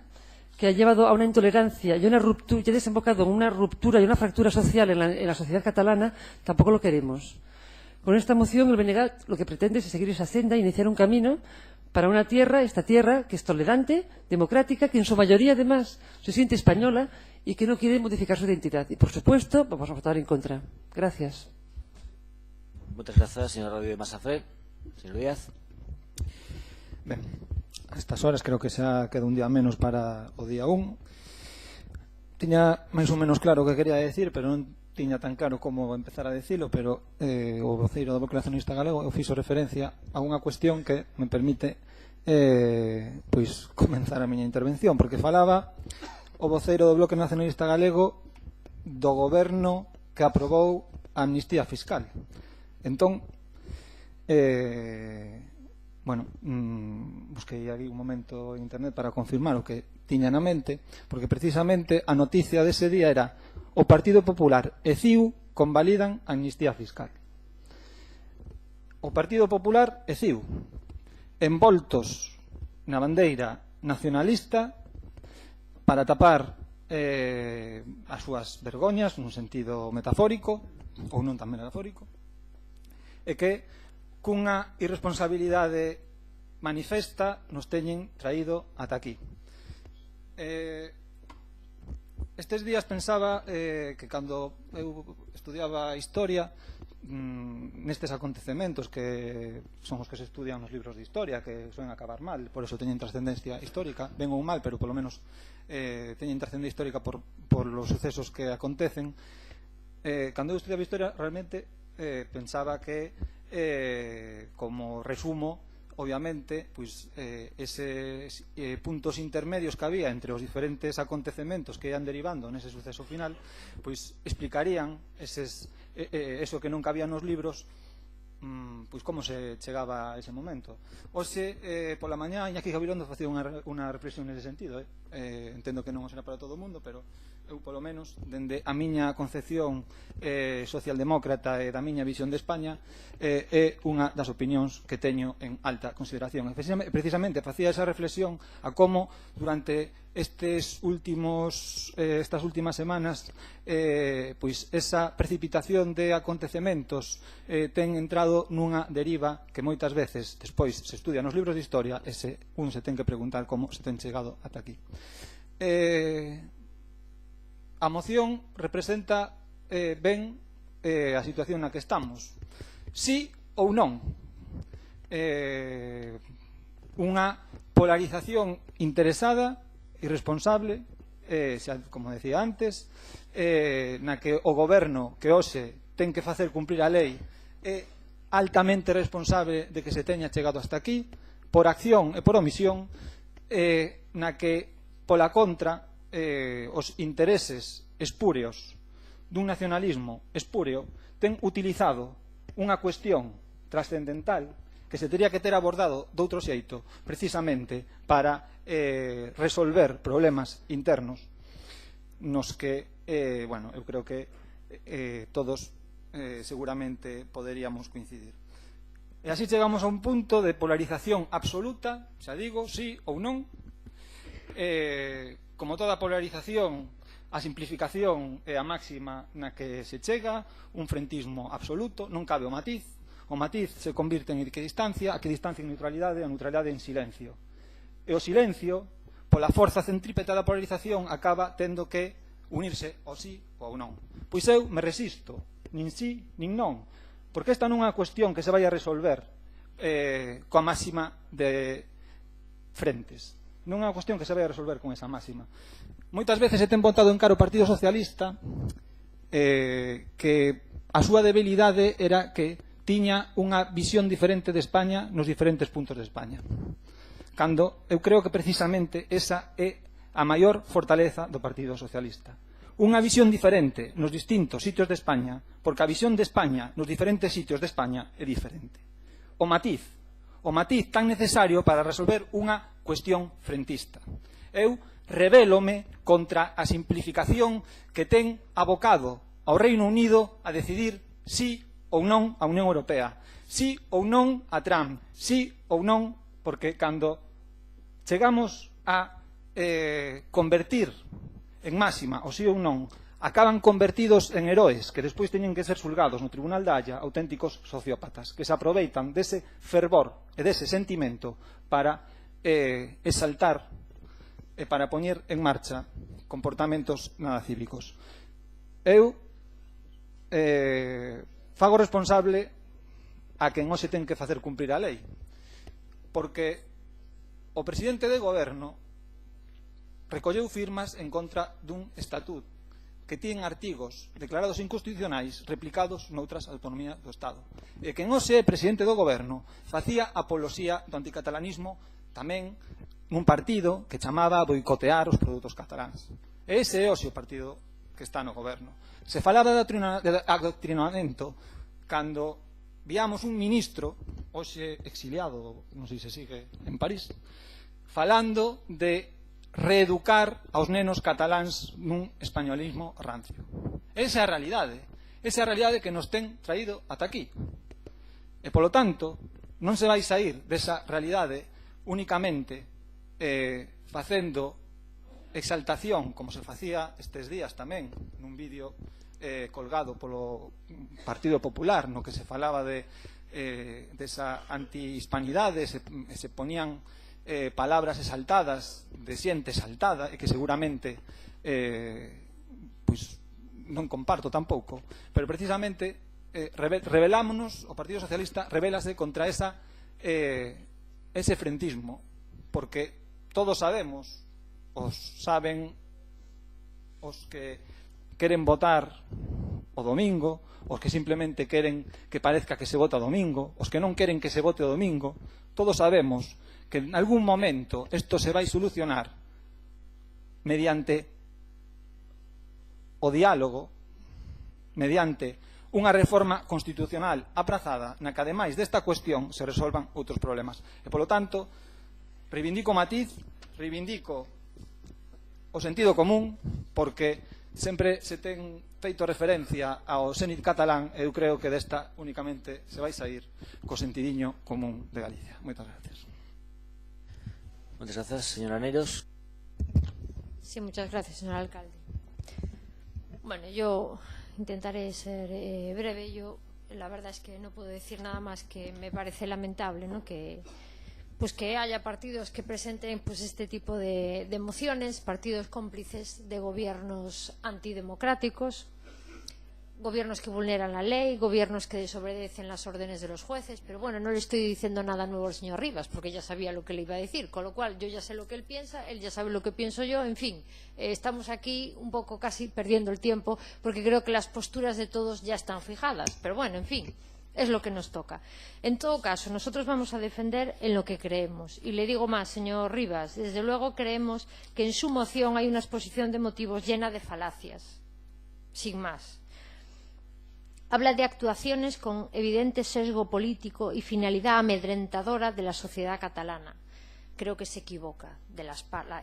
que ha llevado a una intolerancia y una ruptura, y ha desembocado en una ruptura y una fractura social en la sociedad catalana. Tampoco lo queremos. Con esta moción, el BNG lo que pretende es seguir esa senda e iniciar un camino para una tierra, esta tierra que es tolerante, democrática, que en su mayoría además se siente española y que no quiere modificar su identidad. Y, por supuesto, vamos a votar en contra. Gracias. Muchas gracias, señor Radio de Masafé. Señor Díaz. Ben, a estas horas creo que xa queda un día menos para o día 1. Tiña máis ou menos claro o que quería decir, pero non tiña tan claro como empezar a decilo, pero o voceiro do Bloque Nacionalista Galego eu fixo referencia a unha cuestión que me permite pois comenzar a miña intervención, porque falaba o voceiro do Bloque Nacionalista Galego do goberno que aprobou a amnistía fiscal. Entón, busquei aquí un momento en internet para confirmar o que tiña na mente, porque precisamente a noticia dese día era: o Partido Popular e CIU convalidan a amnistía fiscal. O Partido Popular e CIU envoltos na bandeira nacionalista para tapar as súas vergoñas nun sentido metafórico ou non tan metafórico, e que cunha irresponsabilidade manifesta nos teñen traído ata aquí. Estes días pensaba que cando eu estudiaba historia, nestes acontecementos que son os que se estudian nos libros de historia, que suelen acabar mal, por eso teñen trascendencia histórica, ben ou mal, pero polo menos teñen trascendencia histórica por los sucesos que acontecen. Cando eu estudiaba historia, realmente pensaba que como resumo, obviamente, pois eses puntos intermedios que había entre os diferentes acontecementos que ian derivando nese suceso final, pois explicarían eso que non cabía nos libros, pois como se chegaba a ese momento. Hoxe, pola mañá, Iñaki Gabilondo facía unha reflexión nese sentido. Entendo que non será para todo o mundo, pero eu, polo menos, dende a miña concepción socialdemócrata e da miña visión de España, é unha das opinións que teño en alta consideración. Precisamente facía esa reflexión a como durante estas últimas semanas pois esa precipitación de acontecementos ten entrado nunha deriva que moitas veces despois se estudia nos libros de historia e un se ten que preguntar como se ten chegado ata aquí. A moción representa ben a situación na que estamos. Sí ou non? Unha polarización interesada, irresponsable, como decía antes, na que o goberno que hoxe ten que facer cumprir a lei é altamente responsable de que se teña chegado hasta aquí, por acción e por omisión, na que, pola contra, os intereses espúreos dun nacionalismo espúreo ten utilizado unha cuestión trascendental que se tería que ter abordado de outro xeito, precisamente para resolver problemas internos nos que, eu creo que todos seguramente poderíamos coincidir. E así chegamos a un punto de polarización absoluta, xa digo, sí ou non. Como toda polarización, a simplificación é a máxima na que se chega, un frentismo absoluto, non cabe o matiz se convirte en equidistancia, a equidistancia en neutralidade, a neutralidade en silencio. E o silencio, pola forza centrípeta da polarización, acaba tendo que unirse ao sí ou ao non. Pois eu me resisto nin sí, nin non, porque esta non é unha cuestión que se vai a resolver coa máxima de frentes. Non é unha cuestión que se vai a resolver con esa máxima. Moitas veces se ten votado en cara o Partido Socialista que a súa debilidade era que tiña unha visión diferente de España nos diferentes puntos de España. Cando eu creo que precisamente esa é a maior fortaleza do Partido Socialista. Unha visión diferente nos distintos sitios de España, porque a visión de España nos diferentes sitios de España é diferente. O matiz tan necesario para resolver unha cuestión frentista. Eu rebélome contra a simplificación que ten abocado ao Reino Unido a decidir sí ou non a Unión Europea, sí ou non a Trump, sí ou non, porque cando chegamos a convertir en máxima o sí ou non, acaban convertidos en heroes que despois teñen que ser xulgados no Tribunal da Haya, auténticos sociópatas que se aproveitan dese fervor e dese sentimento para exaltar e para poñer en marcha comportamentos nada cívicos. Eu fago responsable a quen hoxe ten que facer cumprir a lei, porque o presidente de goberno recolleu firmas en contra dun estatuto que ten artigos declarados inconstitucionais replicados noutras autonomías do Estado. E quen hoxe é presidente do goberno facía apoloxía do anticatalanismo tamén nun partido que chamaba a boicotear os produtos cataláns. E ese é hoxe o partido que está no goberno. Se falaba de adoctrinamento cando víamos un ministro, hoxe exiliado, non sei se sigue en París, falando de reeducar aos nenos cataláns nun españolismo rancio. Esa é a realidade que nos ten traído ata aquí. E, polo tanto, non se vai sair desa realidade únicamente facendo exaltación, como se facía estes días tamén, nun vídeo colgado polo Partido Popular, no que se falaba desa anti-hispanidade, se poñían palabras exaltadas de xente exaltada e que seguramente pois non comparto tampouco, pero precisamente rebelámonos, o Partido Socialista rebélase contra ese frentismo, porque todos sabemos, os saben os que queren votar o domingo, os que simplemente queren que parezca que se vota o domingo, os que non queren que se vote o domingo, todos sabemos que en algún momento isto se vai solucionar mediante o diálogo, mediante unha reforma constitucional aprazada na que ademais desta cuestión se resolvan outros problemas. E, polo tanto, reivindico o matiz, reivindico o sentido común, porque sempre se ten feito referencia ao Zenit catalán e eu creo que desta únicamente se vai sair co sentidiño común de Galicia. Moitas gracias. Muchas gracias, señora Neiros. Sí, muchas gracias, señor alcalde. Bueno, yo intentaré ser breve. Yo, la verdad es que no puedo decir nada más que me parece lamentable, ¿no? que haya partidos que presenten pues este tipo de mociones, partidos cómplices de gobiernos antidemocráticos, gobiernos que vulneran la ley, gobiernos que desobedecen las órdenes de los jueces. Pero bueno, no le estoy diciendo nada nuevo al señor Rivas, porque ya sabía lo que le iba a decir, con lo cual yo ya sé lo que él piensa, él ya sabe lo que pienso yo. En fin, estamos aquí un poco casi perdiendo el tiempo, porque creo que las posturas de todos ya están fijadas. Pero bueno, en fin, es lo que nos toca. En todo caso, nosotros vamos a defender en lo que creemos. Y le digo más, señor Rivas, desde luego creemos que en su moción hay una exposición de motivos llena de falacias, sin más. Habla de actuaciones con evidente sesgo político y finalidad amedrentadora de la sociedad catalana. Creo que se equivoca.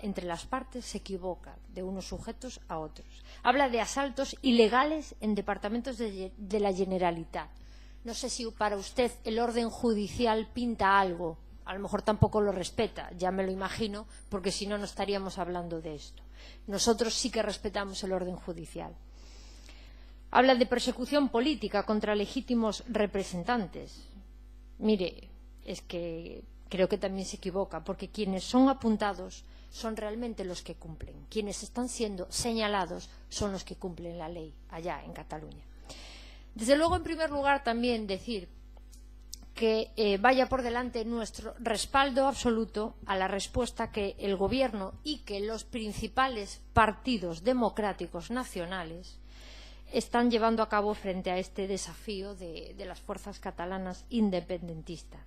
Entre las partes se equivoca de unos sujetos a otros. Habla de asaltos ilegales en departamentos de la Generalitat. No sé si para usted el orden judicial pinta algo. A lo mejor tampoco lo respeta, ya me lo imagino, porque si no, no estaríamos hablando de esto. Nosotros sí que respetamos el orden judicial. Habla de persecución política contra legítimos representantes. Mire, es que creo que también se equivoca, porque quienes son apuntados son realmente los que cumplen. Quienes están siendo señalados son los que cumplen la ley allá en Cataluña. Desde luego, en primer lugar, también decir que vaya por delante nuestro respaldo absoluto a la respuesta que el Gobierno y que los principales partidos democráticos nacionales están llevando a cabo frente a este desafío de las fuerzas catalanas independentistas.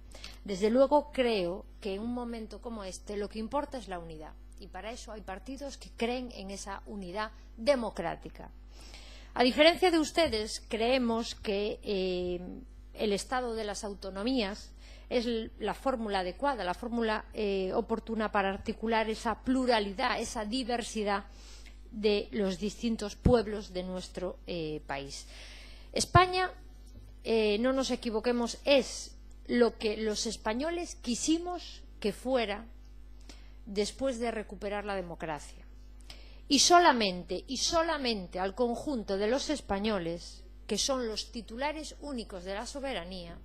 Desde luego, creo que en un momento como este lo que importa es la unidad, y para eso hay partidos que creen en esa unidad democrática. A diferencia de ustedes, creemos que el Estado de las autonomías es la fórmula adecuada, la fórmula oportuna para articular esa pluralidad, esa diversidad de los distintos pueblos de nuestro país. España, no nos equivoquemos, es lo que los españoles quisimos que fuera después de recuperar la democracia. Y solamente al conjunto de los españoles, que son los titulares únicos de la soberanía,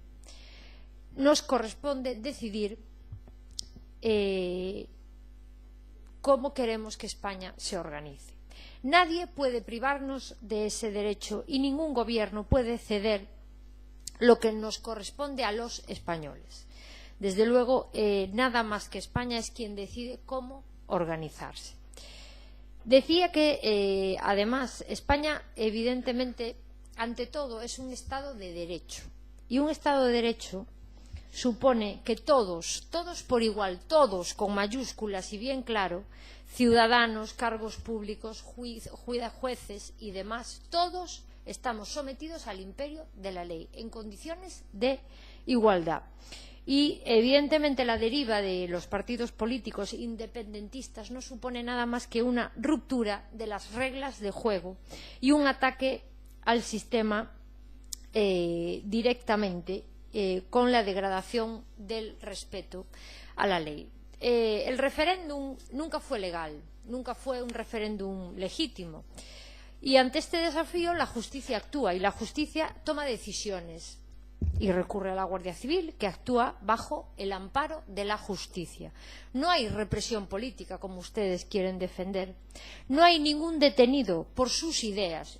nos corresponde decidir cómo queremos que España se organice. Nadie puede privarnos de ese derecho y ningún gobierno puede ceder lo que nos corresponde a los españoles. Desde luego, nada más que España es quien decide cómo organizarse. Decía que, además, España, evidentemente, ante todo, es un Estado de Derecho. Y un Estado de Derecho supone que todos por igual, todos con mayúsculas y bien claro, ciudadanos, cargos públicos, jueces y demás, todos estamos sometidos al imperio de la ley, en condiciones de igualdad. Y, evidentemente, la deriva de los partidos políticos independentistas no supone nada más que una ruptura de las reglas de juego y un ataque al sistema directamente, con la degradación del respeto a la ley. El referéndum nunca fue legal, nunca fue un referéndum legítimo. Y ante este desafío la justicia actúa y la justicia toma decisiones y recurre a la Guardia Civil, que actúa bajo el amparo de la justicia. No hay represión política, como ustedes quieren defender. No hay ningún detenido por sus ideas,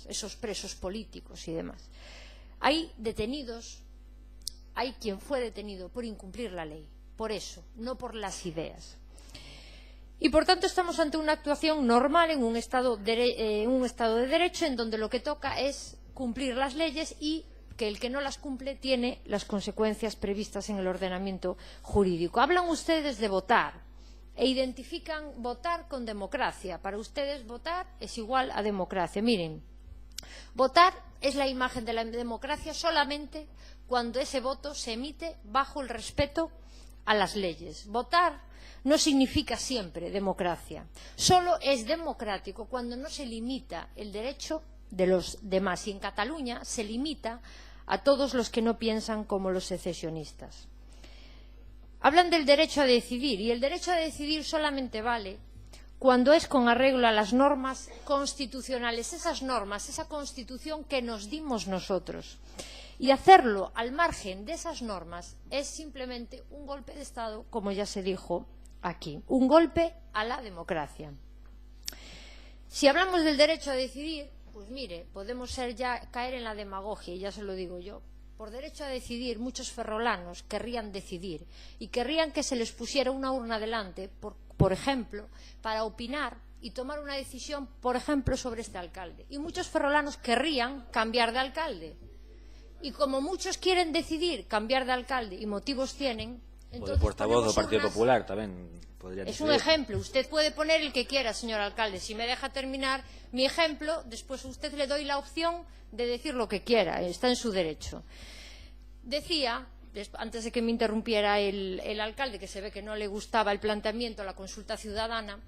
esos presos políticos y demás. Hay detenidos, hay quien fue detenido por incumplir la ley, por eso, no por las ideas. Y, por tanto, estamos ante una actuación normal en un Estado de Derecho, en donde lo que toca es cumplir las leyes y que el que no las cumple tiene las consecuencias previstas en el ordenamiento jurídico. Hablan ustedes de votar e identifican votar con democracia. Para ustedes votar es igual a democracia. Miren, votar es la imagen de la democracia solamente cuando ese voto se emite bajo el respeto a las leyes. Votar no significa siempre democracia. Solo es democrático cuando no se limita el derecho de los demás, y en Cataluña se limita a todos los que no piensan como los secesionistas. Hablan del derecho a decidir, y el derecho a decidir solamente vale cuando es con arreglo a las normas constitucionales, esas normas, esa Constitución que nos dimos nosotros. Y hacerlo al margen de esas normas es simplemente un golpe de Estado, como ya se dijo aquí, un golpe a la democracia. Si hablamos del derecho a decidir, pues mire, podemos caer en la demagogia, y ya se lo digo yo. Por derecho a decidir, muchos ferrolanos querrían decidir y querrían que se les pusiera una urna delante, por ejemplo, para opinar y tomar una decisión, por ejemplo, sobre este alcalde. Y muchos ferrolanos querrían cambiar de alcalde. Y como muchos quieren decidir cambiar de alcalde y motivos tienen, entonces o de portavoz do Partido urnas. Popular tamén podría Es decidir. un ejemplo. Usted puede poner el que quiera, señor alcalde. Si me deja terminar mi ejemplo, después a usted le doy la opción de decir lo que quiera. Está en su derecho. Decía, antes de que me interrumpiera el alcalde, que se ve que no le gustaba el planteamiento, la consulta ciudadana,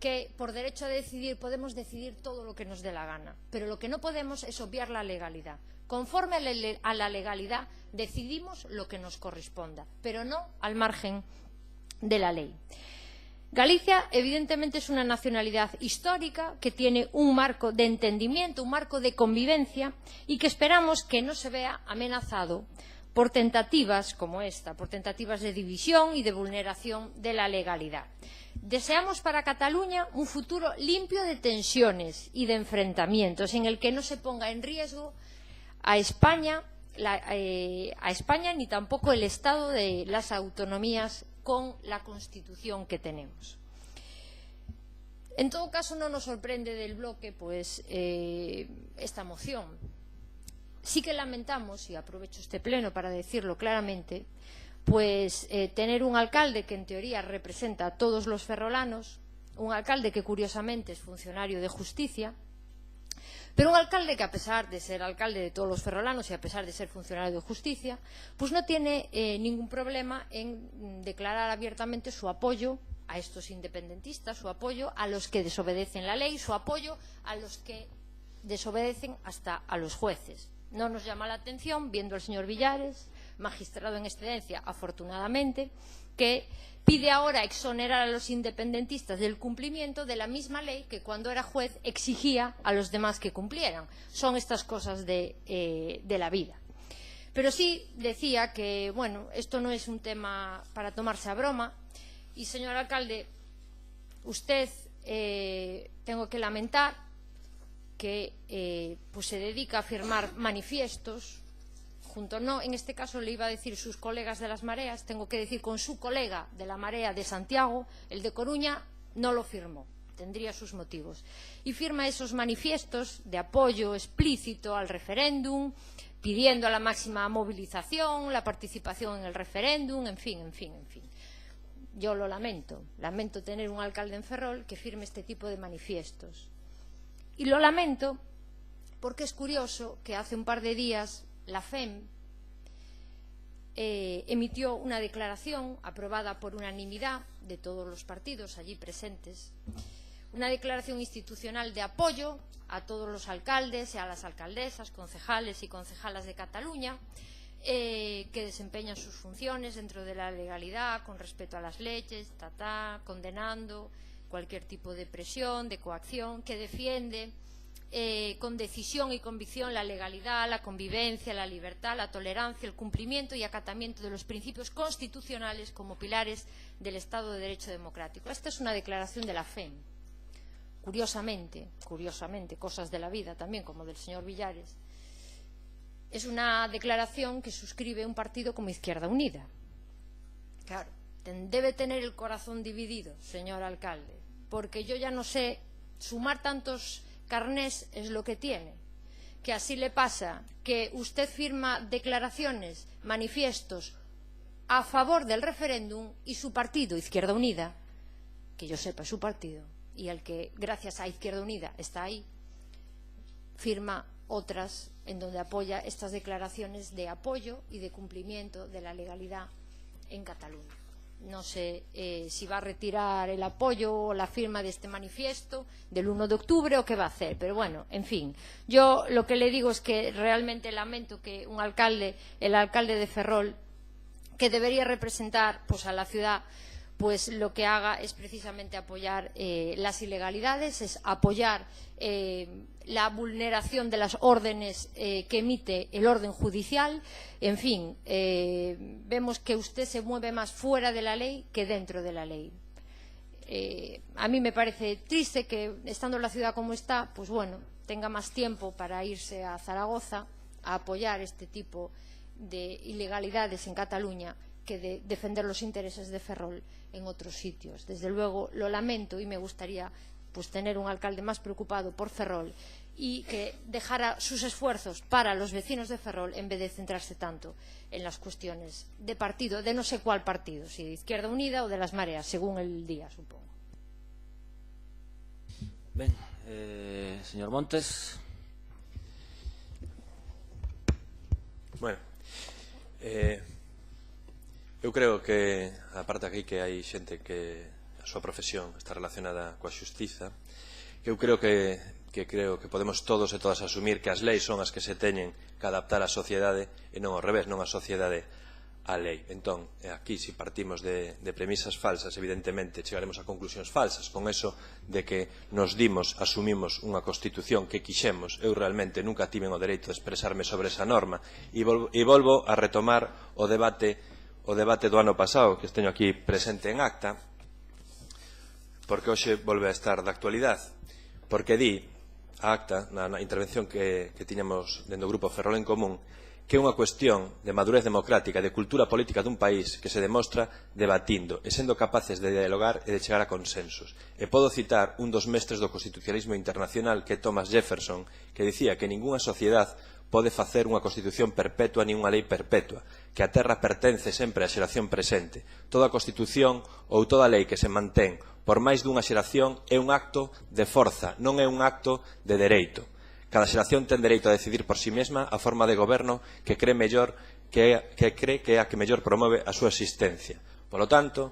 que por derecho a decidir podemos decidir todo lo que nos dé la gana. Pero lo que no podemos es obviar la legalidad. Conforme a la legalidad decidimos lo que nos corresponda, pero no al margen de la ley. Galicia, evidentemente, es una nacionalidad histórica que tiene un marco de entendimiento, un marco de convivencia, y que esperamos que no se vea amenazado por tentativas como esta, por tentativas de división y de vulneración de la legalidad. Deseamos para Cataluña un futuro limpio de tensiones y de enfrentamientos, en el que no se ponga en riesgo a España ni tampoco el Estado de las autonomías con la Constitución que tenemos. En todo caso, no nos sorprende del bloque esta moción. Sí que lamentamos, y aprovecho este pleno para decirlo claramente, tener un alcalde que en teoría representa a todos los ferrolanos, un alcalde que curiosamente es funcionario de justicia, pero un alcalde que, a pesar de ser alcalde de todos los ferrolanos y a pesar de ser funcionario de justicia, pues no tiene ningún problema en declarar abiertamente su apoyo a estos independentistas, su apoyo a los que desobedecen la ley, su apoyo a los que desobedecen hasta a los jueces. No nos llama la atención, viendo al señor Villares, magistrado en excedencia, afortunadamente, que pide ahora exonerar a los independentistas del cumplimiento de la misma ley que cuando era juez exigía a los demás que cumplieran. Son estas cosas de la vida. Pero sí decía que, bueno, esto no es un tema para tomarse a broma. Y, señor alcalde, usted, tengo que lamentar que se dedica a firmar manifiestos en este caso le iba a decir sus colegas de las mareas, tengo que decir con su colega de la marea de Santiago, el de Coruña, no lo firmó, tendría sus motivos. Y firma esos manifiestos de apoyo explícito al referéndum, pidiendo la máxima movilización, la participación en el referéndum, en fin. Yo lo lamento tener un alcalde en Ferrol que firme este tipo de manifiestos. Y lo lamento porque es curioso que hace un par de días la FEM emitió una declaración aprobada por unanimidad de todos los partidos allí presentes, una declaración institucional de apoyo a todos los alcaldes y a las alcaldesas, concejales y concejalas de Cataluña, que desempeñan sus funciones dentro de la legalidad, con respeto a las leyes, condenando cualquier tipo de presión, de coacción, que defiende con decisión y convicción la legalidad, la convivencia, la libertad, la tolerancia, el cumplimiento y acatamiento de los principios constitucionales como pilares del Estado de Derecho democrático. Esta es una declaración de la FEM. Curiosamente, cosas de la vida también, como del señor Villares, es una declaración que suscribe un partido como Izquierda Unida. Claro, debe tener el corazón dividido, señor alcalde, porque yo ya no sé, sumar tantos carnés es lo que tiene, que así le pasa que usted firma declaraciones, manifiestos a favor del referéndum y su partido, Izquierda Unida, que yo sepa es su partido y al que gracias a Izquierda Unida está ahí, firma otras en donde apoya estas declaraciones de apoyo y de cumplimiento de la legalidad en Cataluña. No sé si va a retirar el apoyo o la firma de este manifiesto del 1 de octubre o qué va a hacer, pero bueno, en fin. Yo lo que le digo es que realmente lamento que un alcalde, el alcalde de Ferrol, que debería representar a la ciudad, pues lo que haga es precisamente apoyar las ilegalidades, es apoyar la vulneración de las órdenes que emite el orden judicial. En fin, vemos que usted se mueve más fuera de la ley que dentro de la ley. A mí me parece triste que, estando la ciudad como está, pues bueno, tenga más tiempo para irse a Zaragoza a apoyar este tipo de ilegalidades en Cataluña que de defender los intereses de Ferrol en otros sitios. Desde luego lo lamento y me gustaría tener un alcalde más preocupado por Ferrol y que dejara sus esfuerzos para los vecinos de Ferrol en vez de centrarse tanto en las cuestiones de partido, de no sé cuál partido, si de Izquierda Unida o de las mareas, según el día, supongo. Ben, señor Montes. Bueno, eu creo que, aparte aquí que hai xente que a súa profesión está relacionada coa xustiza, eu creo que podemos todos e todas asumir que as leis son as que se teñen que adaptar á sociedade e non ao revés, non a sociedade á lei. Entón, aquí, se partimos de premisas falsas, evidentemente chegaremos a conclusións falsas, con eso de que nos asumimos unha Constitución que quixemos. Eu realmente nunca tiven o dereito de expresarme sobre esa norma e volvo a retomar o debate do ano pasado, que teño aquí presente en acta, porque hoxe volve a estar de actualidade, porque di a acta, na intervención que tiñamos dentro do Grupo Ferrol en Común, que é unha cuestión de madurez democrática, de cultura política dun país que se demostra debatindo e sendo capaces de dialogar e de chegar a consensos. E podo citar un dos mestres do constitucionalismo internacional, que é Thomas Jefferson, que dicía que ningunha sociedade pode facer unha constitución perpetua nin unha lei perpetua, que a terra pertence sempre á xeración presente. Toda constitución ou toda lei que se mantén por máis dunha xeración é un acto de forza, non é un acto de dereito. Cada xeración ten dereito a decidir por si mesma a forma de goberno que cree que é a que mellor promove a súa existencia. Polo tanto,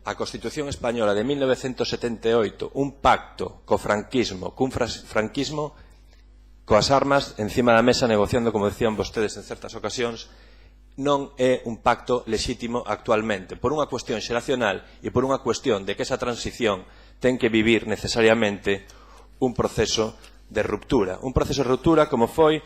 a Constitución Española de 1978, un pacto co franquismo, cun franquismo coas armas encima da mesa negociando, como decían vostedes en certas ocasións, non é un pacto lexítimo actualmente, por unha cuestión xeracional e por unha cuestión de que esa transición ten que vivir necesariamente un proceso de ruptura. Un proceso de ruptura como foi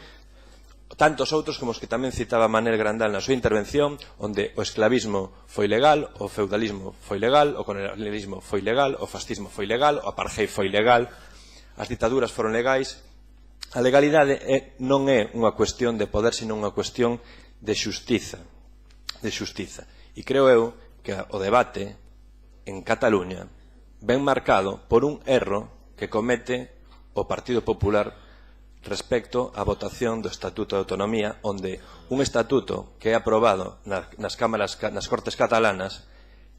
tantos outros como os que tamén citaba Manel Grandal na súa intervención, onde o esclavismo foi legal, o feudalismo foi legal, o colonialismo foi legal, o fascismo foi legal, o apartheid foi legal, as ditaduras foron legais. A legalidade non é unha cuestión de poder, sino unha cuestión de xustiza. E creo eu que o debate en Cataluña ven marcado por un erro que comete o Partido Popular respecto á votación do Estatuto de Autonomía, onde un estatuto que é aprobado nas Cortes catalanas,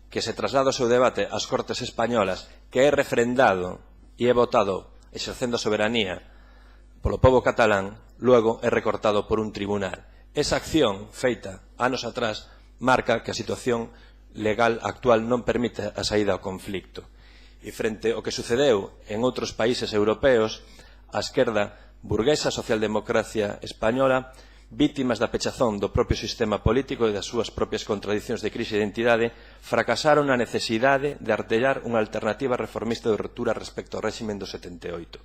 que se traslada o seu debate ás Cortes españolas, que é refrendado e é votado exercendo a soberanía polo pobo catalán, logo é recortado por un tribunal. Esa acción feita anos atrás marca que a situación legal actual non permite a saída ao conflicto. E frente ao que sucedeu en outros países europeos, a esquerda burguesa socialdemocracia española, vítimas da pechazón do propio sistema político e das súas propias contradicións de crise de identidade, fracasaron na necesidade de artellar unha alternativa reformista de ruptura respecto ao réximen do 78.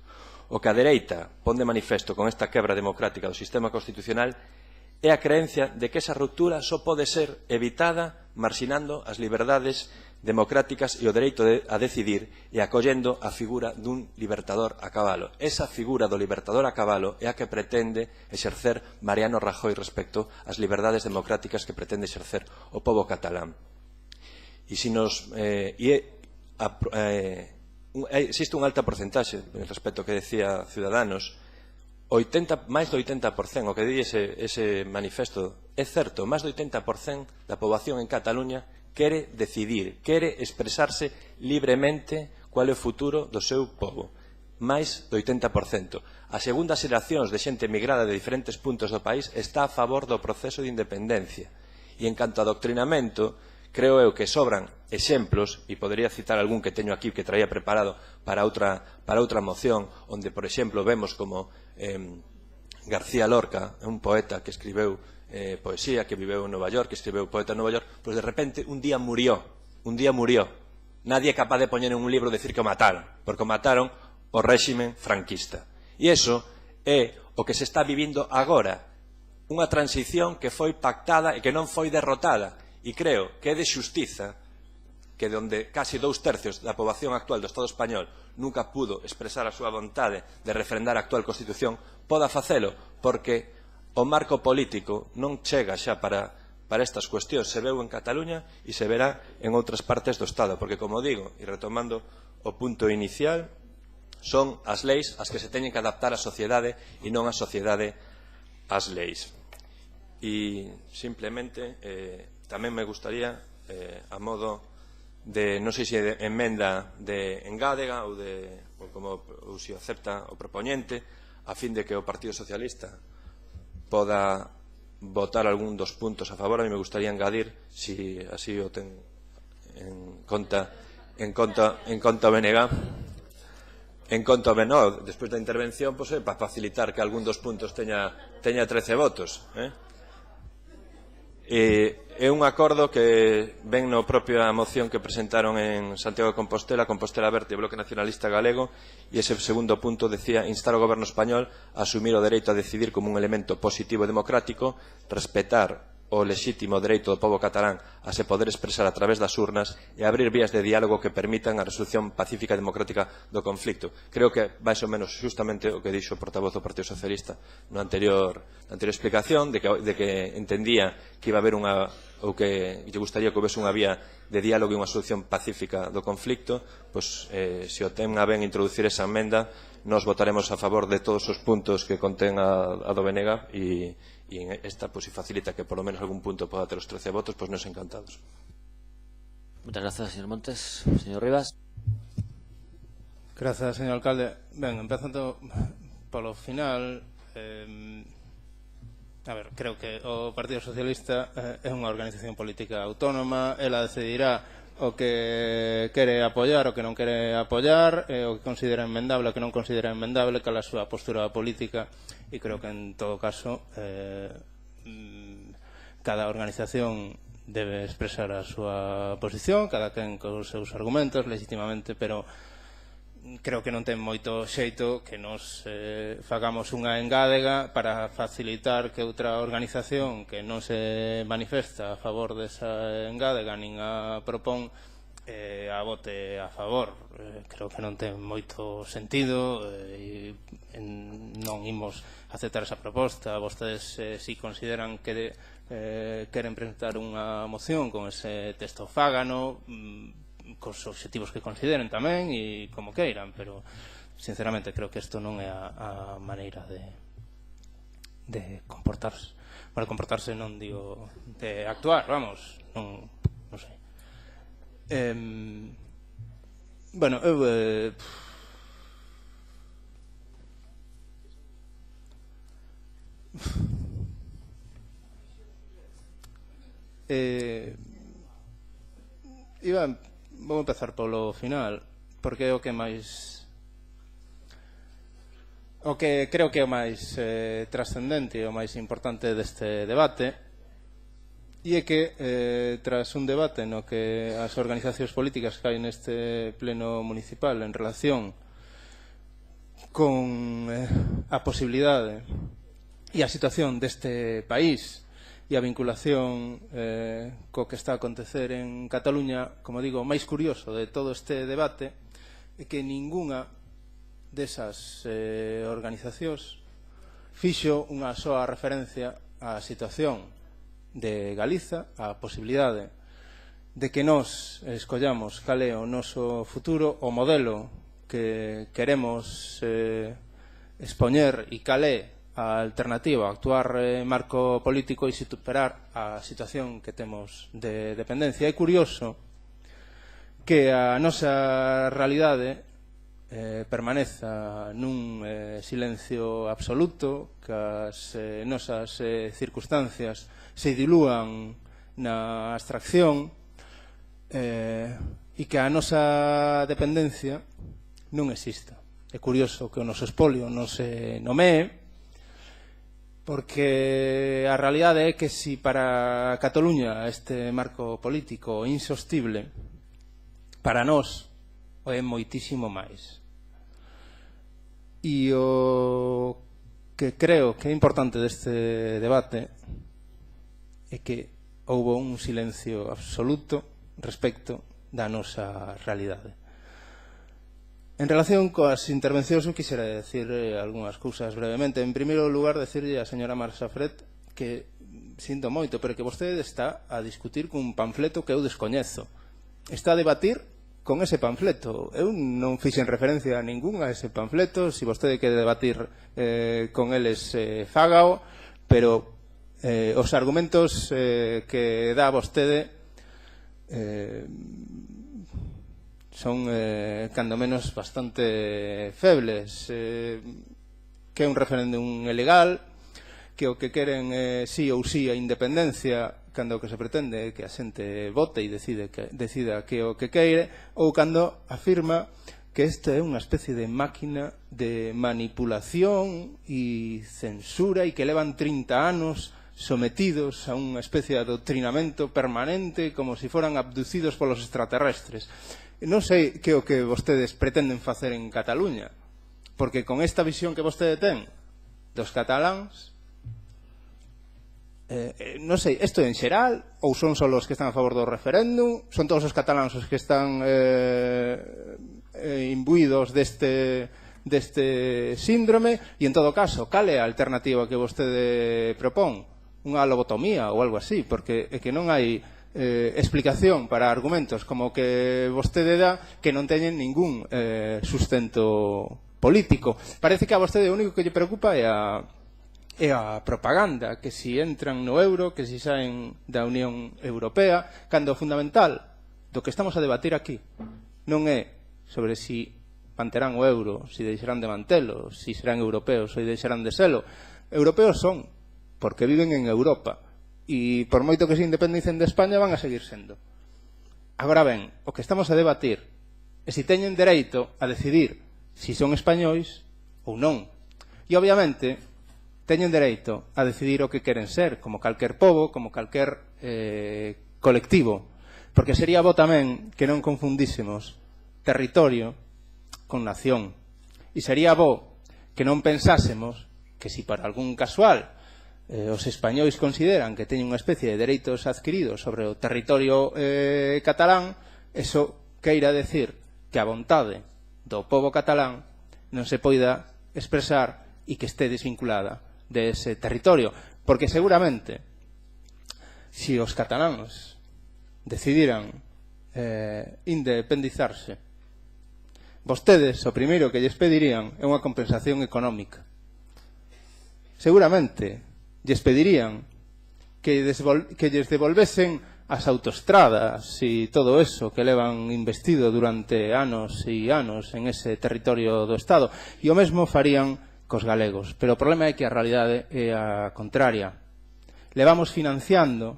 O que a dereita pon de manifesto con esta quebra democrática do sistema constitucional é a creencia de que esa ruptura só pode ser evitada marxinando as liberdades democráticas e o dereito a decidir e acollendo a figura dun libertador a cabalo. Esa figura do libertador a cabalo é a que pretende exercer Mariano Rajoy respecto ás liberdades democráticas que pretende exercer o pobo catalán. E se nos existe unha alta porcentaxe respecto ao que decía Ciudadanos, máis do 80%, o que di ese manifesto, é certo, máis do 80% da poboación en Cataluña quere decidir, quere expresarse libremente cual é o futuro do seu pobo. Máis do 80%. As segundas xeracións de xente migrada de diferentes puntos do país está a favor do proceso de independencia. E en canto a adoctrinamento, creo eu que sobran exemplos, e podería citar algún que teño aquí que traía preparado para outra moción, onde, por exemplo, vemos como García Lorca, un poeta que escribeu poesía, que viveu en Nova York, que escribeu poeta en Nova York, pois de repente un día murió. Nadie é capaz de poñer en un libro decir que o mataron, porque o mataron o réximen franquista. E iso é o que se está vivindo agora, unha transición que foi pactada e que non foi derrotada. E creo que é de xustiza que onde casi 2/3 da poboación actual do Estado español nunca pudo expresar a súa vontade de refrendar a actual Constitución, poda facelo, porque o marco político non chega xa para estas cuestións. Se veu en Cataluña e se verá en outras partes do Estado, porque, como digo, e retomando o punto inicial, son as leis as que se teñen que adaptar á sociedade e non a sociedade ás leis. E, simplemente, tamén me gustaría, a modo de, non sei se de emenda de engádega ou se acepta o propoñente, a fin de que o Partido Socialista poda votar algún dos puntos a favor. A mí me gustaría engadir, si así o ten en conta BNG, despois da intervención, para facilitar que algún dos puntos teña 13 votos. É un acordo que ven no propia moción que presentaron en Santiago de Compostela, Compostela Verde e Bloque Nacionalista Galego, e ese segundo punto decía instar ao goberno español a asumir o dereito a decidir como un elemento positivo e democrático, respetar o lexítimo dereito do pobo catalán a se poder expresar a través das urnas e abrir vías de diálogo que permitan a resolución pacífica e democrática do conflicto. Creo que máis ou menos justamente o que dixo o portavoz do Partido Socialista na anterior explicación, de que entendía que iba a haber ou que lle gustaría que houvese unha vía de diálogo e unha solución pacífica do conflicto, pois se o ten a ben introducir esa emenda, nos votaremos a favor de todos os puntos que contén a do BNG e en esta, pues, si facilita que por lo menos algún punto pueda ter os 13 votos, pues nos encantados. Muchas gracias, señor Montes. Señor Rivas. Gracias, señor alcalde. Ben, empezando polo final, a ver, creo que o Partido Socialista é unha organización política autónoma, ela decidirá o que quere apoiar, o que non quere apoiar, o que considera enmendable, o que non considera enmendable, cal a súa postura política, e creo que en todo caso cada organización debe expresar a súa posición, cada quen cos seus argumentos legitimamente, pero creo que non ten moito xeito que nos fagamos unha engádega para facilitar que outra organización que non se manifesta a favor desa engádega nin a propón a vote a favor. Creo que non ten moito sentido e non imos aceptar esa proposta. Vostedes si consideran que queren presentar unha moción con ese texto fágano, cos obxectivos que consideren tamén e como queiran, pero sinceramente creo que isto non é a maneira de comportarse. Bueno, comportarse non digo de actuar, vamos, non sei. Bueno, eu vou empezar polo final, porque é o que máis, o que creo que é o máis trascendente e o máis importante deste debate, e é que tras un debate no que as organizacións políticas que hai neste pleno municipal en relación con a posibilidade e a situación deste país e a vinculación co que está a acontecer en Cataluña, como digo, o máis curioso de todo este debate é que ningunha desas organizacións fixo unha soa referencia á situación de Galiza, á posibilidade de que nós escollamos cal é o noso futuro, o modelo que queremos expoñer e cal é a alternativa a actuar marco político e superar a situación que temos de dependencia. É curioso que a nosa realidade permaneza nun silencio absoluto, que as nosas circunstancias se dilúan na abstracción e que a nosa dependencia non exista. É curioso que o noso espolio non se nomee, porque a realidade é que si para Cataluña este marco político é insostible, para nós o é moitísimo máis. E o que creo que é importante deste debate é que houbo un silencio absoluto respecto da nosa realidade. En relación coas intervencións, eu quixera decir algunhas cousas brevemente. En primeiro lugar, decirlle a señora Marsafret que sinto moito, pero que vostede está a discutir cun panfleto que eu descoñezo. Está a debatir con ese panfleto. Eu non fixen referencia a ningún a ese panfleto. Se vostede quere debatir con eles, fágao, pero os argumentos que dá vostede son, cando menos, bastante febles, que é un referéndum ilegal, que o que queren sí ou sí a independencia, cando o que se pretende é que a xente vote e decida que o que queire, ou cando afirma que esta é unha especie de máquina de manipulación e censura e que levan 30 anos sometidos a unha especie de adoctrinamento permanente como se foran abducidos polos extraterrestres. Non sei que o que vostedes pretenden facer en Cataluña, porque con esta visión que vostede ten dos cataláns, non sei, isto en xeral, ou son só os que están a favor do referéndum, son todos os cataláns os que están imbuídos deste síndrome, e en todo caso, cal é a alternativa que vostede propón? Unha lobotomía ou algo así, porque é que non hai explicación para argumentos como que vostede dá que non teñen ningún sustento político. Parece que a vostede o único que lle preocupa é a propaganda, que si entran no euro, que si saen da Unión Europea, cando o fundamental do que estamos a debatir aquí non é sobre si manterán o euro, si deixarán de mantelo, si serán europeos ou deixarán de selo. Europeos son, porque viven en Europa, e por moito que se independicen de España van a seguir sendo. Agora ben, o que estamos a debatir é si teñen dereito a decidir si son españois ou non. E obviamente teñen dereito a decidir o que queren ser, como calquer pobo, como calquer colectivo, porque sería bo tamén que non confundísemos territorio con nación, e sería bo que non pensásemos que si por algún casual os españois consideran que teñen unha especie de dereitos adquiridos sobre o territorio catalán, eso queira decir que a vontade do pobo catalán non se poida expresar e que este desvinculada de ese territorio, porque seguramente si os cataláns decidiran independizarse, vostedes o primeiro que lles pedirían é unha compensación económica. Seguramente lles pedirían que lles devolvesen as autoestradas e todo eso que levan investido durante anos e anos en ese territorio do Estado, e o mesmo farían cos galegos, pero o problema é que a realidade é a contraria. Levamos financiando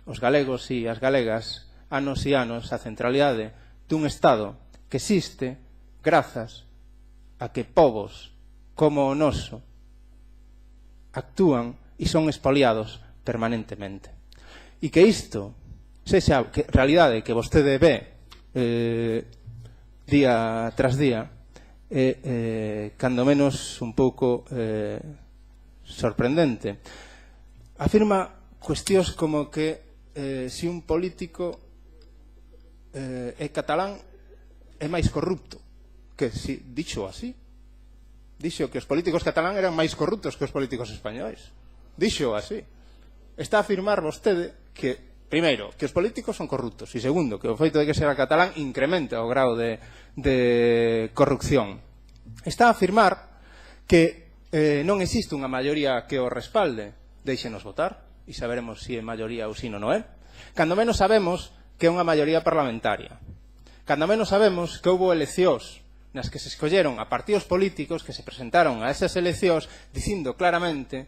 os galegos e as galegas anos e anos a centralidade dun Estado que existe grazas a que povos como o noso actúan e son expoliados permanentemente. E que isto sexa realidade que vostede ve día tras día, cando menos un pouco sorprendente. Afirma cuestións como que se un político é catalán é máis corrupto, que si, dixo así, dixo que os políticos catalán eran máis corruptos que os políticos españois, dixo así. Está a afirmar vostede que, primeiro, que os políticos son corruptos, e segundo, que o feito de que será catalán incrementa o grau de corrupción. Está a afirmar que non existe unha maioría que o respalde. Deixenos votar e saberemos se é maioría ou se non é. Cando menos sabemos que é unha maioría parlamentaria. Cando menos sabemos que houve eleccións nas que se escolleron a partidos políticos que se presentaron a esas eleccións dicindo claramente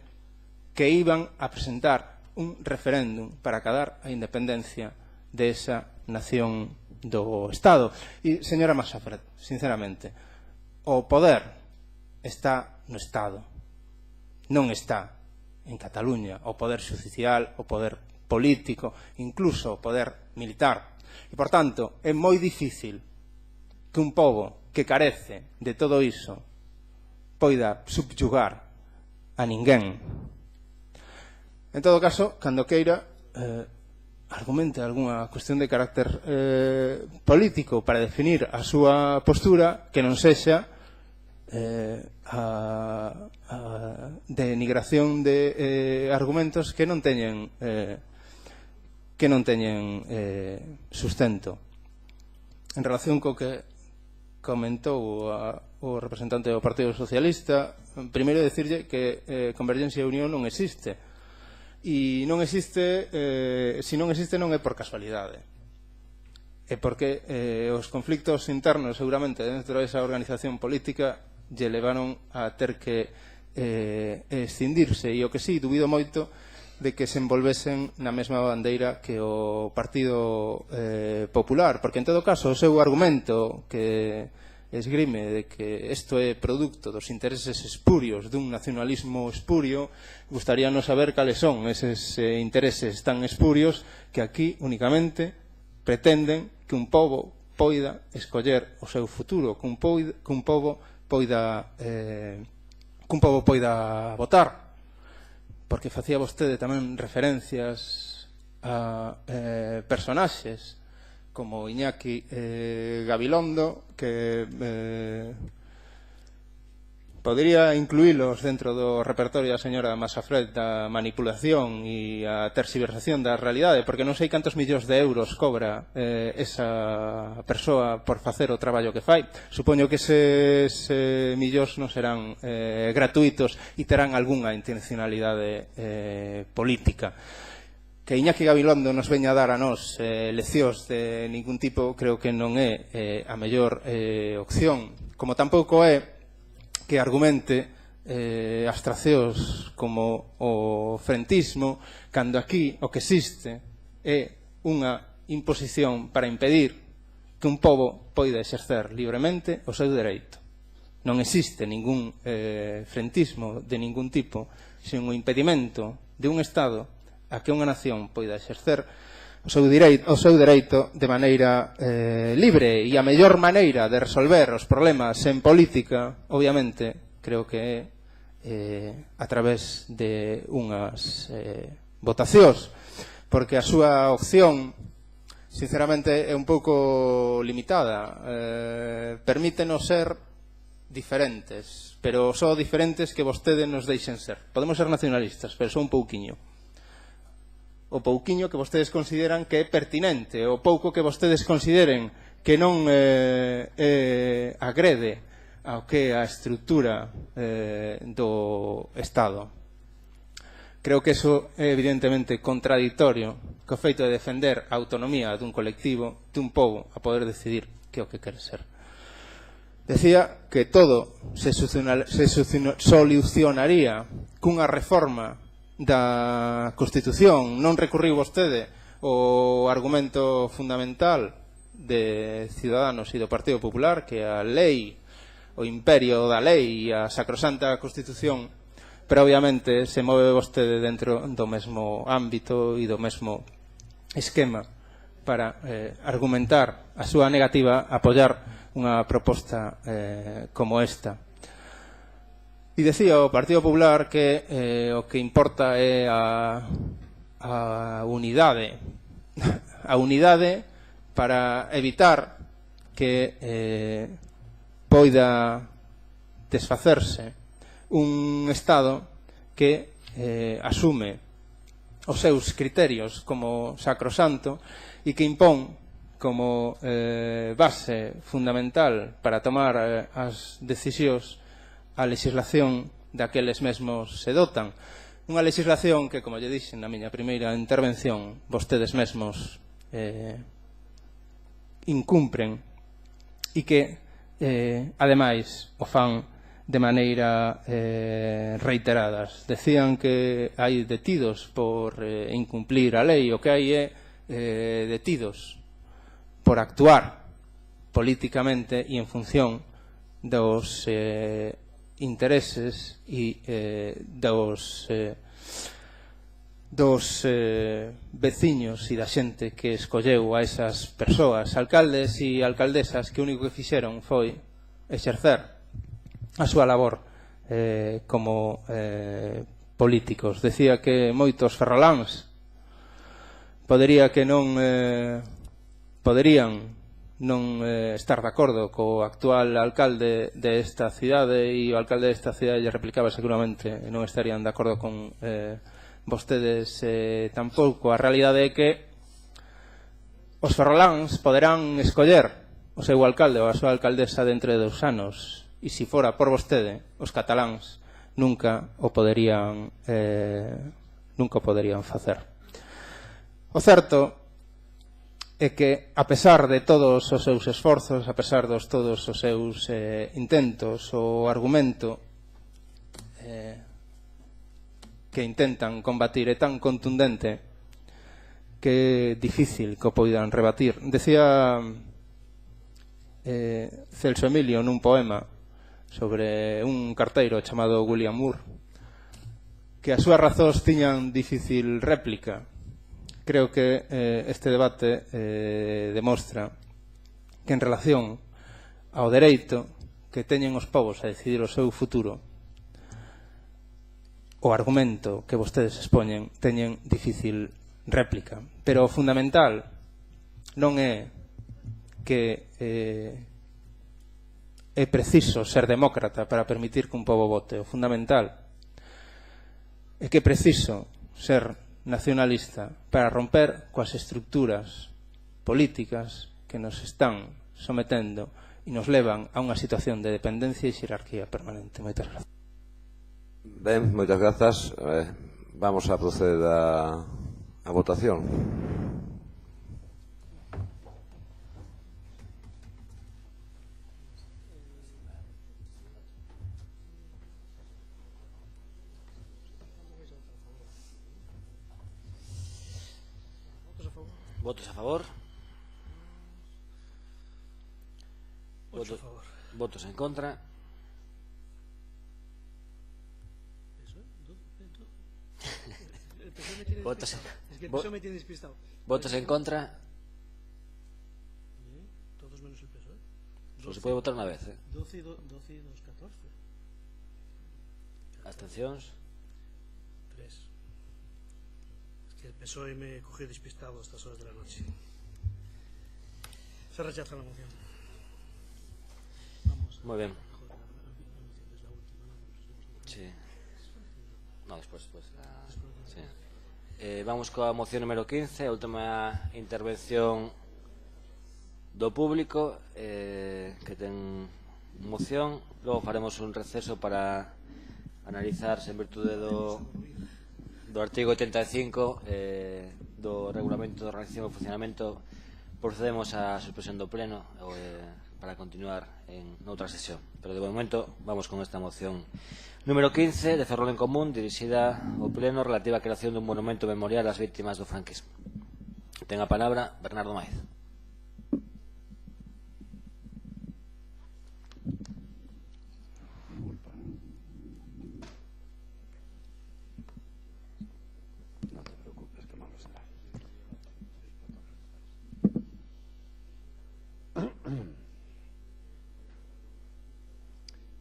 que iban a presentar un referéndum para acadar a independencia de esa nación do Estado. E, señora Masafret, sinceramente, o poder está no Estado, non está en Cataluña, o poder xudicial, o poder político, incluso o poder militar. E, por tanto, é moi difícil que un pobo que carece de todo iso poida subyugar a ninguén. En todo caso, cando queira, argumente algunha cuestión de carácter político para definir a súa postura que non sexa a denigración de argumentos que non teñen sustento. En relación co que comentou o representante do Partido Socialista, primeiro decirlle que Convergencia e Unión non existe. E non existe, se non existe non é por casualidade. É porque os conflictos internos seguramente dentro desa organización política lle levaron a ter que escindirse, e o que sí, dubido moito de que se envolvesen na mesma bandeira que o Partido Popular, porque en todo caso o seu argumento que esgrime de que isto é produto dos intereses espurios dun nacionalismo espurio, gustaríanos saber cales son eses intereses tan espurios que aquí únicamente pretenden que un pobo poida escoller o seu futuro, que un pobo poida votar. porque facía vostede tamén referencias a personaxes como Iñaki Gabilondo, que podría incluílos dentro do repertorio da señora Masafret da manipulación e a tersiversación da realidade, porque non sei cantos millóns de euros cobra esa persoa por facer o traballo que fai. Supoño que eses millóns non serán gratuitos e terán algunha intencionalidade política. Que Iñaki Gabilondo nos veña a dar a nós leccións de ningún tipo creo que non é a mellor opción, como tampouco é que argumente abstraccións como o frentismo, cando aquí o que existe é unha imposición para impedir que un pobo poida exercer libremente o seu dereito. Non existe ningún frentismo de ningún tipo sen o impedimento de un Estado a que unha nación poida exercer o seu dereito de maneira libre, e a mellor maneira de resolver os problemas en política, obviamente, creo que é a través de unhas votacións, porque a súa opción, sinceramente, é un pouco limitada. Permítenos ser diferentes, pero só diferentes que vostedes nos deixen ser. Podemos ser nacionalistas, pero só un pouquiño. O pouquiño que vostedes consideran que é pertinente, o pouco que vostedes consideren que non agrede ao que é a estrutura do Estado. Creo que iso é evidentemente contradictorio co feito de defender a autonomía dun colectivo, dun pobo, a poder decidir que é o que quere ser. Decía que todo se solucionaría cunha reforma da Constitución. Non recurriu vostede o argumento fundamental de Ciudadanos e do Partido Popular, que a lei, o imperio da lei e a sacrosanta Constitución, pero obviamente se move vostede dentro do mesmo ámbito e do mesmo esquema para argumentar a súa negativa a apoiar unha proposta como esta. E decía o Partido Popular que o que importa é a unidade. A unidade para evitar que poida desfacerse un Estado que asume os seus criterios como sacrosanto e que impón como base fundamental para tomar as decisións a legislación daqueles mesmos se dotan. Unha legislación que, como lle dixen na miña primeira intervención, vostedes mesmos incumpren e que, ademais, o fan de maneira reiteradas. Decían que hai detidos por incumplir a lei, o que hai é detidos por actuar políticamente e en función dos intereses e dos veciños e da xente que escolleu a esas persoas, alcaldes e alcaldesas, que o único que fixeron foi exercer a súa labor como políticos. Decía que moitos ferroláns poderían non estar de acordo co actual alcalde desta cidade, e o alcalde desta cidade lle replicaba seguramente non estarían de acordo con vostedes tampouco. A realidade é que os ferroláns poderán escoller o seu alcalde ou a súa alcaldesa dentro de 2 anos, e se fora por vostede, os cataláns nunca o poderían facer. O certo é que, a pesar de todos os seus esforzos, a pesar de todos os seus intentos, o argumento que intentan combatir é tan contundente que é difícil que o poidan rebatir. Decía Celso Emilio nun poema sobre un carteiro chamado William Moore que as súas razóns tiñan difícil réplica. Creo que este debate demostra que en relación ao dereito que teñen os povos a decidir o seu futuro, o argumento que vostedes expoñen teñen difícil réplica. Pero o fundamental non é que é preciso ser demócrata para permitir que un pobo vote. O fundamental é que é preciso ser nacionalista para romper coas estructuras políticas que nos están sometendo e nos levan a unha situación de dependencia e xerarquía permanente. Moitas grazas. Ben, moitas grazas. Vamos a proceder a votación. Votos a favor. Votos en contra. Votos en contra. Todos menos el PSOE. Solo se puede votar una vez. 12 y 2, 14. Abstencións. 3. Es que el PSOE me cogió despistado a estas horas de la noche. Se rechaza la moción. Muy bien. Sí. No, después. Sí. Vamos coa moción número 15, a última intervención do público, que ten moción. Logo faremos un receso para analizar, en virtude do artigo 85 do Regulamento de Organización e Funcionamento, procedemos á suspensión do pleno para continuar en outra sesión. Pero de momento vamos con esta moción número 15 de Ferrol en Común, dirixida ao pleno, relativa á creación dun monumento memorial ás vítimas do franquismo. Ten a palabra Bernardo Maiz.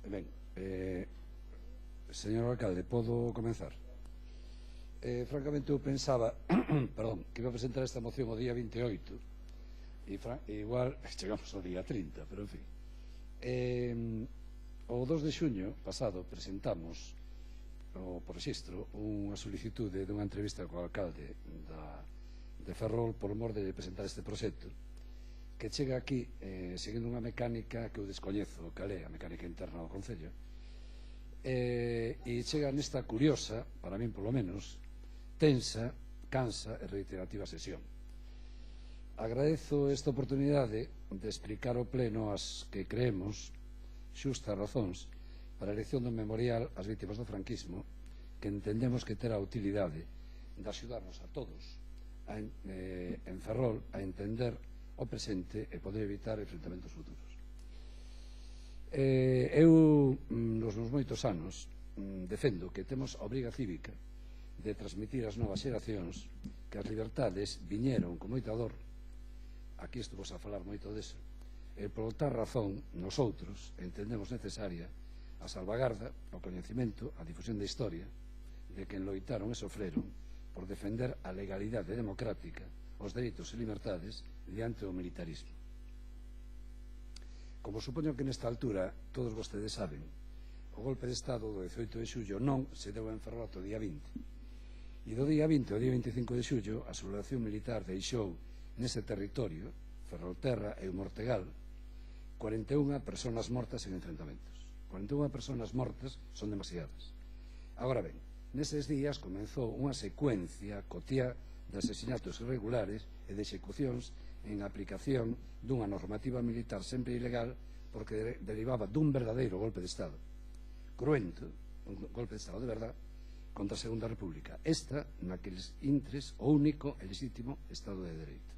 Ben, señor alcalde, podo comenzar? Francamente, eu pensaba perdón, que iba a presentar esta moción o día 28 e igual chegamos ao día 30, pero en fin. O 2 de xuño pasado presentamos por rexistro unha solicitude dunha entrevista co alcalde de Ferrol por mor de presentar este proxecto, que chega aquí seguindo unha mecánica que eu descoñezo, cal é a mecánica interna do Concello, e chega nesta curiosa, para min polo menos, tensa, cansa e reiterativa sesión. Agradezo esta oportunidade de explicar ao pleno as que creemos xustas razóns para a elección do memorial ás vítimas do franquismo, que entendemos que terá a utilidade de axudarnos a todos en Ferrol a entender o presente e poder evitar enfrentamentos futuros. Eu, nos meus moitos anos, defendo que temos a obriga cívica de transmitir ás novas xeracións que as liberdades viñeron con moita dor. Aquí estuvos a falar moito deso. E por tal razón, nosotros entendemos necesaria a salvagarda, o coñecemento, a difusión da historia de quen loitaron e sofreron por defender a legalidade democrática, os dereitos e libertades diante do militarismo. Como supoño que nesta altura todos vostedes saben, o golpe de Estado do 18 de xullo non se deu en Ferrol ata o día 20. E do día 20 ao día 25 de xullo a sublevación militar deixou nese territorio, Ferrolterra e o Mortegal, 41 persoas mortas en enfrentamentos. 41 persoas mortas son demasiadas. Agora ben, neses días comenzou unha secuencia cotía de asesinatos irregulares e de execucións en aplicación dunha normativa militar sempre ilegal porque derivaba dun verdadeiro golpe de Estado cruento, un golpe de Estado de verdad contra a Segunda República, esta naqueles intres o único e legítimo Estado de Dereito.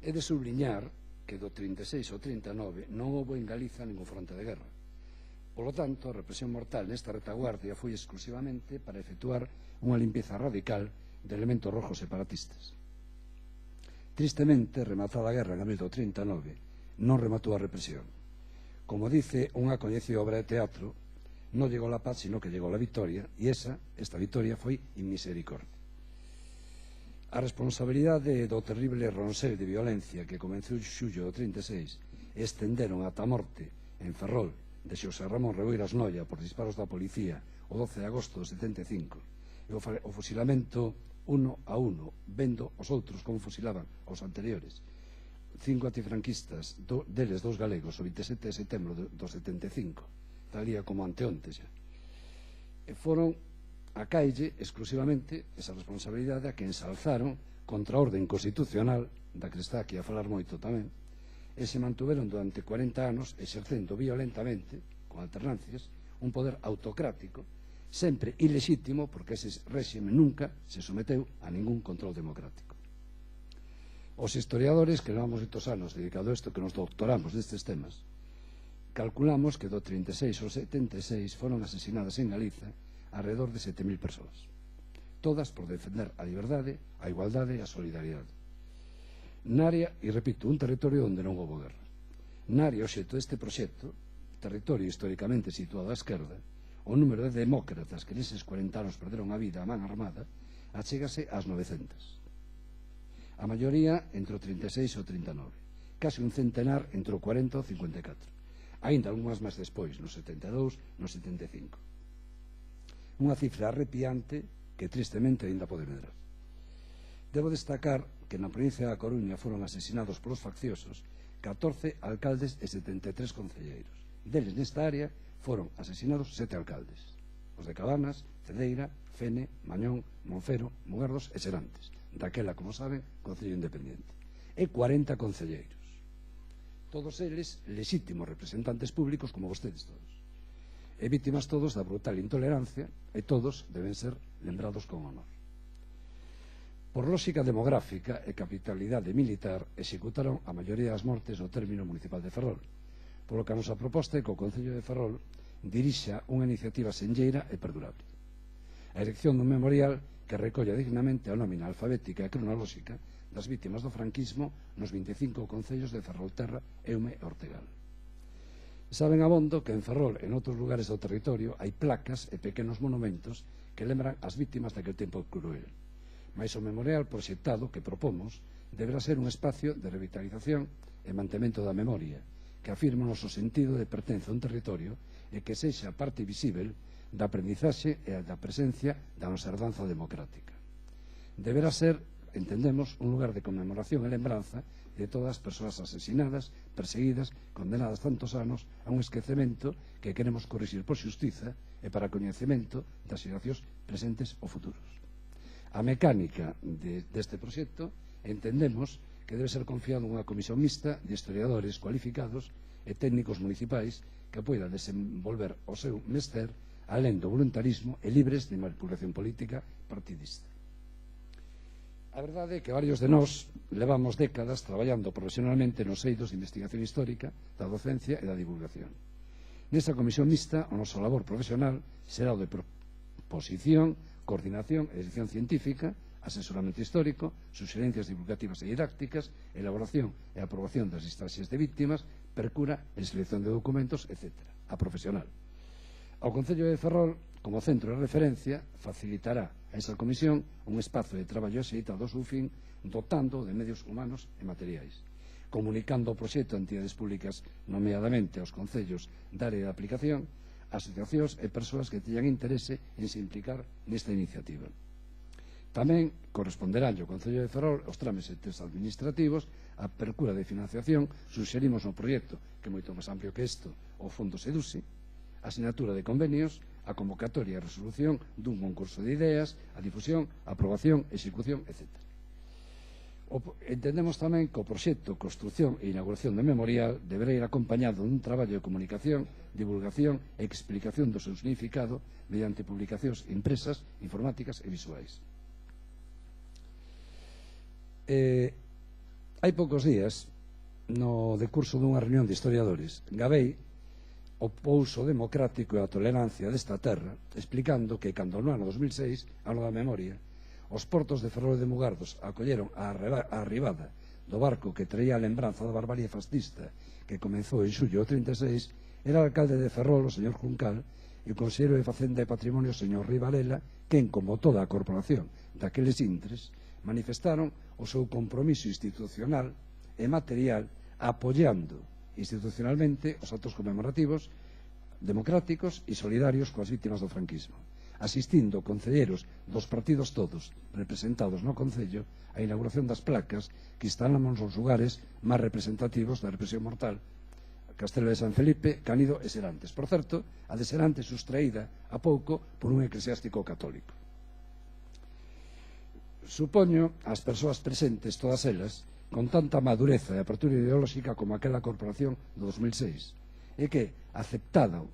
He de subliñar que do 36 ao 39 non houbo en Galiza ningún fronte de guerra. Polo tanto, a represión mortal nesta retaguardia foi exclusivamente para efectuar unha limpieza radical de elementos rojos separatistas. Tristemente, rematada a guerra en abril do 39, non rematou a represión. Como dice unha coñecida obra de teatro, no llegó la paz, sino que llegó la victoria, e esta victoria foi in misericordia. A responsabilidade do terrible ronser de violencia que comenzou en xullo do 36 e estenderon ata a morte en Ferrol de Xosé Ramón Reboiras Noia por disparos da policía o 12 de agosto do 75 e o fusilamento uno a uno, vendo os outros como fusilaban os anteriores, 5 antifranquistas, deles 2 galegos, o 27 de setembro do 75, tal día como anteonte xa. E foron a caille exclusivamente esa responsabilidade a que ensalzaron contra a orden constitucional, da que está aquí a falar moito tamén, e se mantuveron durante 40 anos exercendo violentamente, con alternancias, un poder autocrático, sempre ilexítimo, porque ese réxime nunca se someteu a ningún control democrático. Os historiadores que levamos estos anos dedicado a isto, que nos doctoramos destes temas, calculamos que do 36 ao 76 foron asesinadas en Galiza alrededor de 7.000 persoas, todas por defender a liberdade, a igualdade e a solidaridade. Naria, e repito, un territorio onde non houve guerra. Naria, obxecto deste proxecto, territorio históricamente situado á esquerda, o número de demócratas que neses 40 anos perderon a vida a man armada achégase ás 900. A maioría entre o 36 e o 39, case un centenar entre o 40 e o 54, aínda algunhas máis despois, no 72, no 75. Unha cifra arrepiante que tristemente aínda pode medrar. Debo destacar que na provincia da Coruña foron asesinados polos facciosos 14 alcaldes e 73 concelleiros. Deles nesta área foron asesinados 7 alcaldes, os de Cabanas, Cedeira, Fene, Mañón, Monfero, Mugardos e Serantes, daquela, como saben, Concello Independente, e 40 concelleiros, todos eles lexítimos representantes públicos como vostedes todos, e vítimas todos da brutal intolerancia, e todos deben ser lembrados con honor. Por lógica demográfica e capitalidade militar executaron a maioría das mortes no término municipal de Ferrol, polo que a nosa proposta é que o Concello de Ferrol dirixa unha iniciativa senlleira e perdurable. A erección dun memorial que recolla dignamente a nómina alfabética e cronolóxica das vítimas do franquismo nos 25 concellos de Ferrolterra, Eume e Ortegal. Saben abondo que en Ferrol e en outros lugares do territorio hai placas e pequenos monumentos que lembran as vítimas daquel tempo cruel. Mais o memorial proxectado que propomos deberá ser un espacio de revitalización e mantemento da memoria, que afirma o noso sentido de pertenza a un territorio e que sexa parte visível da aprendizaxe e da presencia da nosa herdanza democrática. Deberá ser, entendemos, un lugar de conmemoración e lembranza de todas as persoas asesinadas, perseguidas, condenadas tantos anos a un esquecemento que queremos corrixir por xustiza e para coñecemento das xeracións presentes ou futuros. A mecánica deste proxecto entendemos que debe ser confiado unha comisión mixta de historiadores cualificados e técnicos municipais que poida desenvolver o seu mester alén do voluntarismo e libres de manipulación política partidista. A verdade é que varios de nós levamos décadas traballando profesionalmente nos eidos de investigación histórica, da docencia e da divulgación. Nesa comisión mixta, o noso labor profesional será o de proposición, coordinación e dirección científica, asesoramento histórico, suxerencias divulgativas e didácticas, elaboración e aprobación das listaxes de víctimas, percura e selección de documentos, etc. A profesional. Ao Concello de Ferrol, como centro de referencia, facilitará a esa comisión un espazo de traballo axeitado ao seu fin, dotando de medios humanos e materiais, comunicando o proxecto a entidades públicas, nomeadamente aos concellos da área de aplicación, asociacións e persoas que teñan interese en se implicar nesta iniciativa. Tamén corresponderá ao Concello de Ferrol os trámites administrativos, a percura de financiación, suxerimos no proxecto, que é moito máis amplio que isto, o Fondo Sedusi, a asinatura de convenios, a convocatoria e resolución dun concurso de ideas, a difusión, a aprobación, execución, etc. Entendemos tamén que o proxecto, construción e inauguración do memorial deberá ir acompañado dun traballo de comunicación, divulgación e explicación do seu significado mediante publicacións impresas, informáticas e visuais. Hai poucos días, no decurso dunha reunión de historiadores, gabei o pouso democrático e a tolerancia desta terra, explicando que cando no ano 2006, ano da memoria, os portos de Ferrol e de Mugardos acolleron a arribada do barco que traía a lembranza da barbarie fascista que comezou en xullo do 36, era o alcalde de Ferrol, o señor Juncal, e o conselleiro de Facenda e Patrimonio, señor Rivalela, quen, como toda a corporación daqueles intres, manifestaron o seu compromiso institucional e material apoiando institucionalmente os actos conmemorativos democráticos e solidarios coas vítimas do franquismo, asistindo concelleiros dos partidos todos representados no Concello á inauguración das placas que instalamos nos lugares máis representativos da represión mortal, Castelo de San Felipe, Canido e Serantes. Por certo, a de Serantes sustraída a pouco por un eclesiástico católico. Supoño as persoas presentes, todas elas, con tanta madureza e apertura ideolóxica como aquela corporación do 2006, e que, aceptando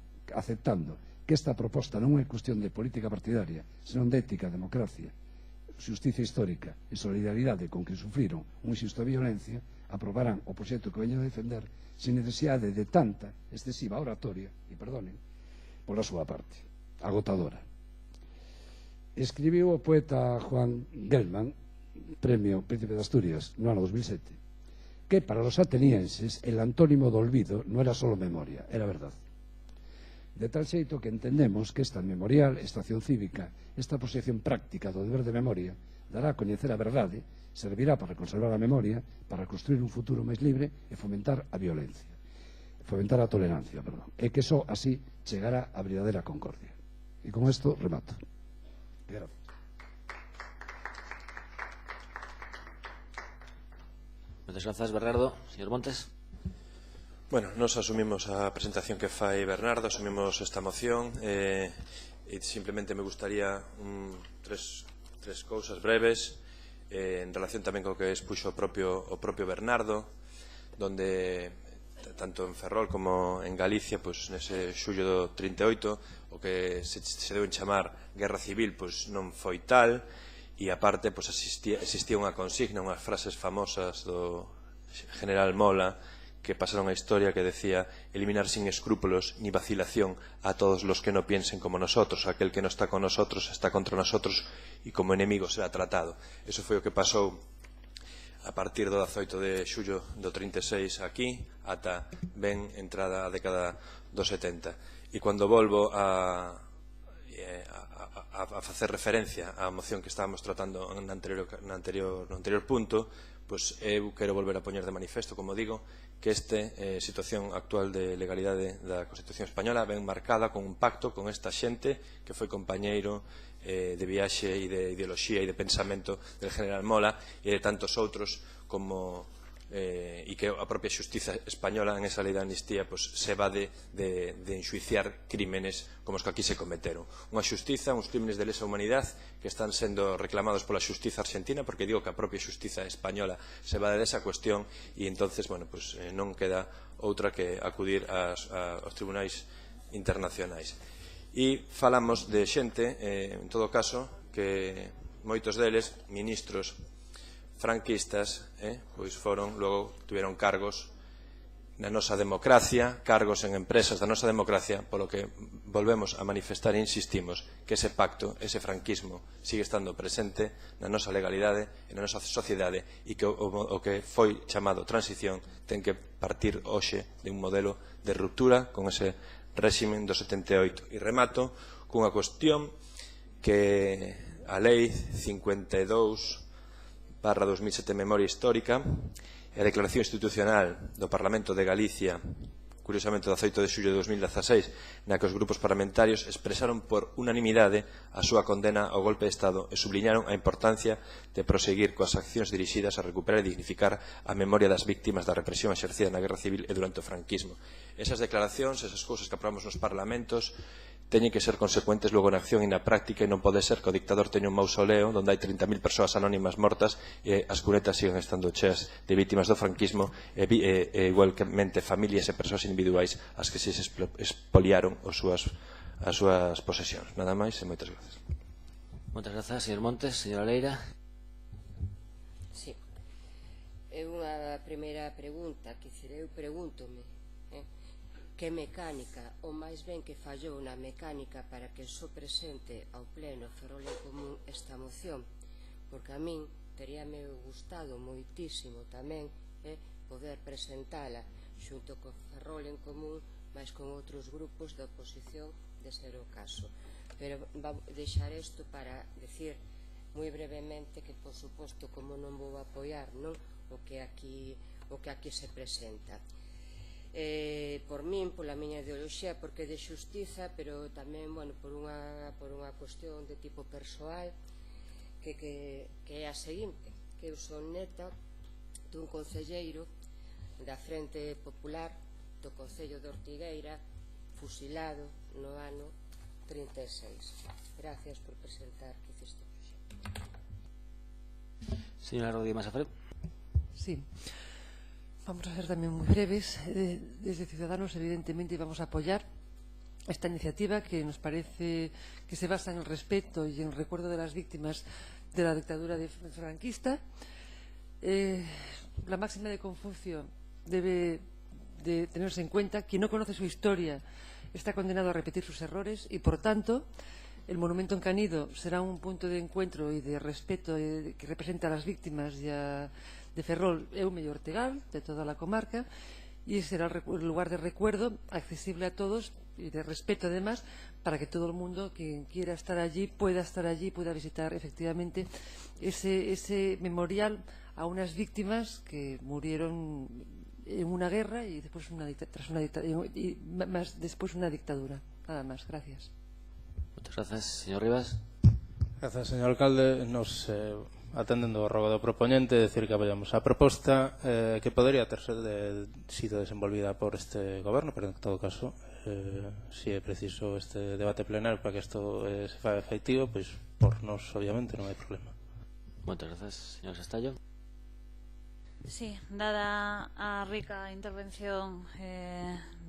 que esta proposta non é cuestión de política partidaria, senón de ética, democracia, xusticia histórica e solidaridade con que sufriron un insusto de violencia, aprobarán o proxecto que veñen a defender sin necesidade de tanta excesiva oratoria, e perdonen, pola súa parte, agotadora. Escribiu o poeta Juan Gelman, Premio Príncipe de Asturias, no ano 2007, que para los atenienses el antónimo do olvido non era só memoria, era verdade. De tal xeito que entendemos que esta memorial, esta acción cívica, esta posición práctica do deber de memoria, dará a coñecer a verdade, servirá para conservar a memoria, para construir un futuro máis libre e fomentar a violencia, fomentar a tolerancia, perdón, e que só así chegará a verdadeira concordia. E con isto remato. Gracias. Moitas grazas, Bernardo. Señor Montes. Bueno, nos asumimos a presentación que fai Bernardo, asumimos esta moción e simplemente me gustaría tres cousas breves en relación tamén co que expuxo o propio Bernardo, donde tanto en Ferrol como en Galicia, pois nese xullo do 38 o que se deu en chamar guerra civil pois non foi tal, e aparte pois existía unha consigna, unhas frases famosas do general Mola que pasaron a historia, que decía: eliminar sin escrúpulos ni vacilación a todos los que no piensen como nosotros, aquel que no está con nosotros está contra nosotros y como enemigo será tratado. Eso foi o que pasou a partir do 18 de xullo do 36 aquí ata ben entrada a década dos 70. E cando volvo a facer referencia á moción que estábamos tratando no anterior punto, pois eu quero volver a poñer de manifesto, como digo, que esta situación actual de legalidade da Constitución Española ven marcada con un pacto con esta xente que foi compañeiro de viaxe e de ideoloxía e de pensamento del general Mola e de tantos outros como e que a propia xustiza española en esa lei de amnistía se evade de enxuiciar crímenes como os que aquí se cometeron. Unha xustiza, uns crímenes de lesa humanidade que están sendo reclamados pola xustiza argentina, porque digo que a propia xustiza española se evade desa cuestión e entonces non queda outra que acudir aos tribunais internacionais. E falamos de xente, en todo caso, que moitos deles, ministros franquistas, pois foron, logo tiveron cargos na nosa democracia, cargos en empresas da nosa democracia, polo que volvemos a manifestar e insistimos que ese pacto, ese franquismo, sigue estando presente na nosa legalidade e na nosa sociedade e que o que foi chamado transición ten que partir hoxe de un modelo de ruptura con ese réximen do 78. E remato cunha cuestión que a lei 52/2007 Memoria Histórica e a Declaración Institucional do Parlamento de Galicia, curiosamente do 18 de xullo de 2016, na que os grupos parlamentarios expresaron por unanimidade a súa condena ao golpe de Estado e subliñaron a importancia de proseguir coas accións dirixidas a recuperar e dignificar a memoria das víctimas da represión exercida na Guerra Civil e durante o franquismo. Esas declaracións, esas cousas que aprobamos nos parlamentos, teñen que ser consecuentes logo na acción e na práctica, e non pode ser que o dictador teña un mausoleo onde hai 30.000 persoas anónimas mortas e as cunetas sigan estando cheas de vítimas do franquismo e igualmente familias e persoas individuais as que se expoliaron as súas posesións. Nada máis e moitas grazas. Moitas grazas, señor Montes. Señora Leira. Sí. É unha primeira pregunta que eu pregúntome que mecánica, ou máis ben que fallou na mecánica para que só presente ao pleno Ferrol en Común esta moción, porque a min teríame gustado moitísimo tamén poder presentala xunto co Ferrol en Común máis con outros grupos da oposición de ser o caso. Pero vou deixar isto para decir moi brevemente que, por suposto, como non vou apoiar o que aquí se presenta. Por min, pola miña ideoloxía, porque é de xustiza, pero tamén por unha cuestión de tipo persoal, que é a seguinte, que eu son neta dun concelleiro da Frente Popular do Concello de Ortigueira, fusilado no ano 36. Gracias por presentar este proxecto. Señora Rodríguez Masafre. Sí. Vamos a ser tamén moi breves. Desde Ciudadanos, evidentemente, vamos a apoyar esta iniciativa que nos parece que se basa en el respeto y en el recuerdo de las víctimas de la dictadura franquista. La máxima de Confucio debe de tenerse en cuenta: quien no conoce su historia está condenado a repetir sus errores, y por tanto el monumento en Canido será un punto de encuentro y de respeto que representa a las víctimas de Ferrol, Eume y Ortegal, de toda la comarca, y será el lugar de recuerdo accesible a todos y de respeto, además, para que todo el mundo, quien quiera estar allí, pueda visitar efectivamente ese memorial a unas víctimas que murieron en una guerra y después después una dictadura. Nada más. Gracias. Muchas gracias. Señor Rivas. Gracias, señor alcalde. Nos atendendo ao rogo do propoñente, decir que apoiamos a proposta, que podería ter sido desenvolvida por este goberno, pero en todo caso, si é preciso este debate plenario para que isto se faga efectivo, pois por nos obviamente non hai problema. Moitas gracias, señor Sestallo. Sí, dada a rica intervención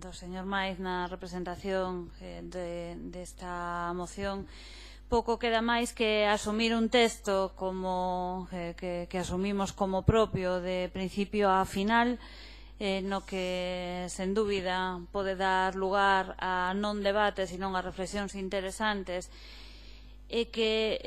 do señor Maiz na representación desta moción, pouco queda máis que asumir un texto que asumimos como propio de principio a final, no que, sen dúbida, pode dar lugar a non debates, senón a reflexións interesantes, e que,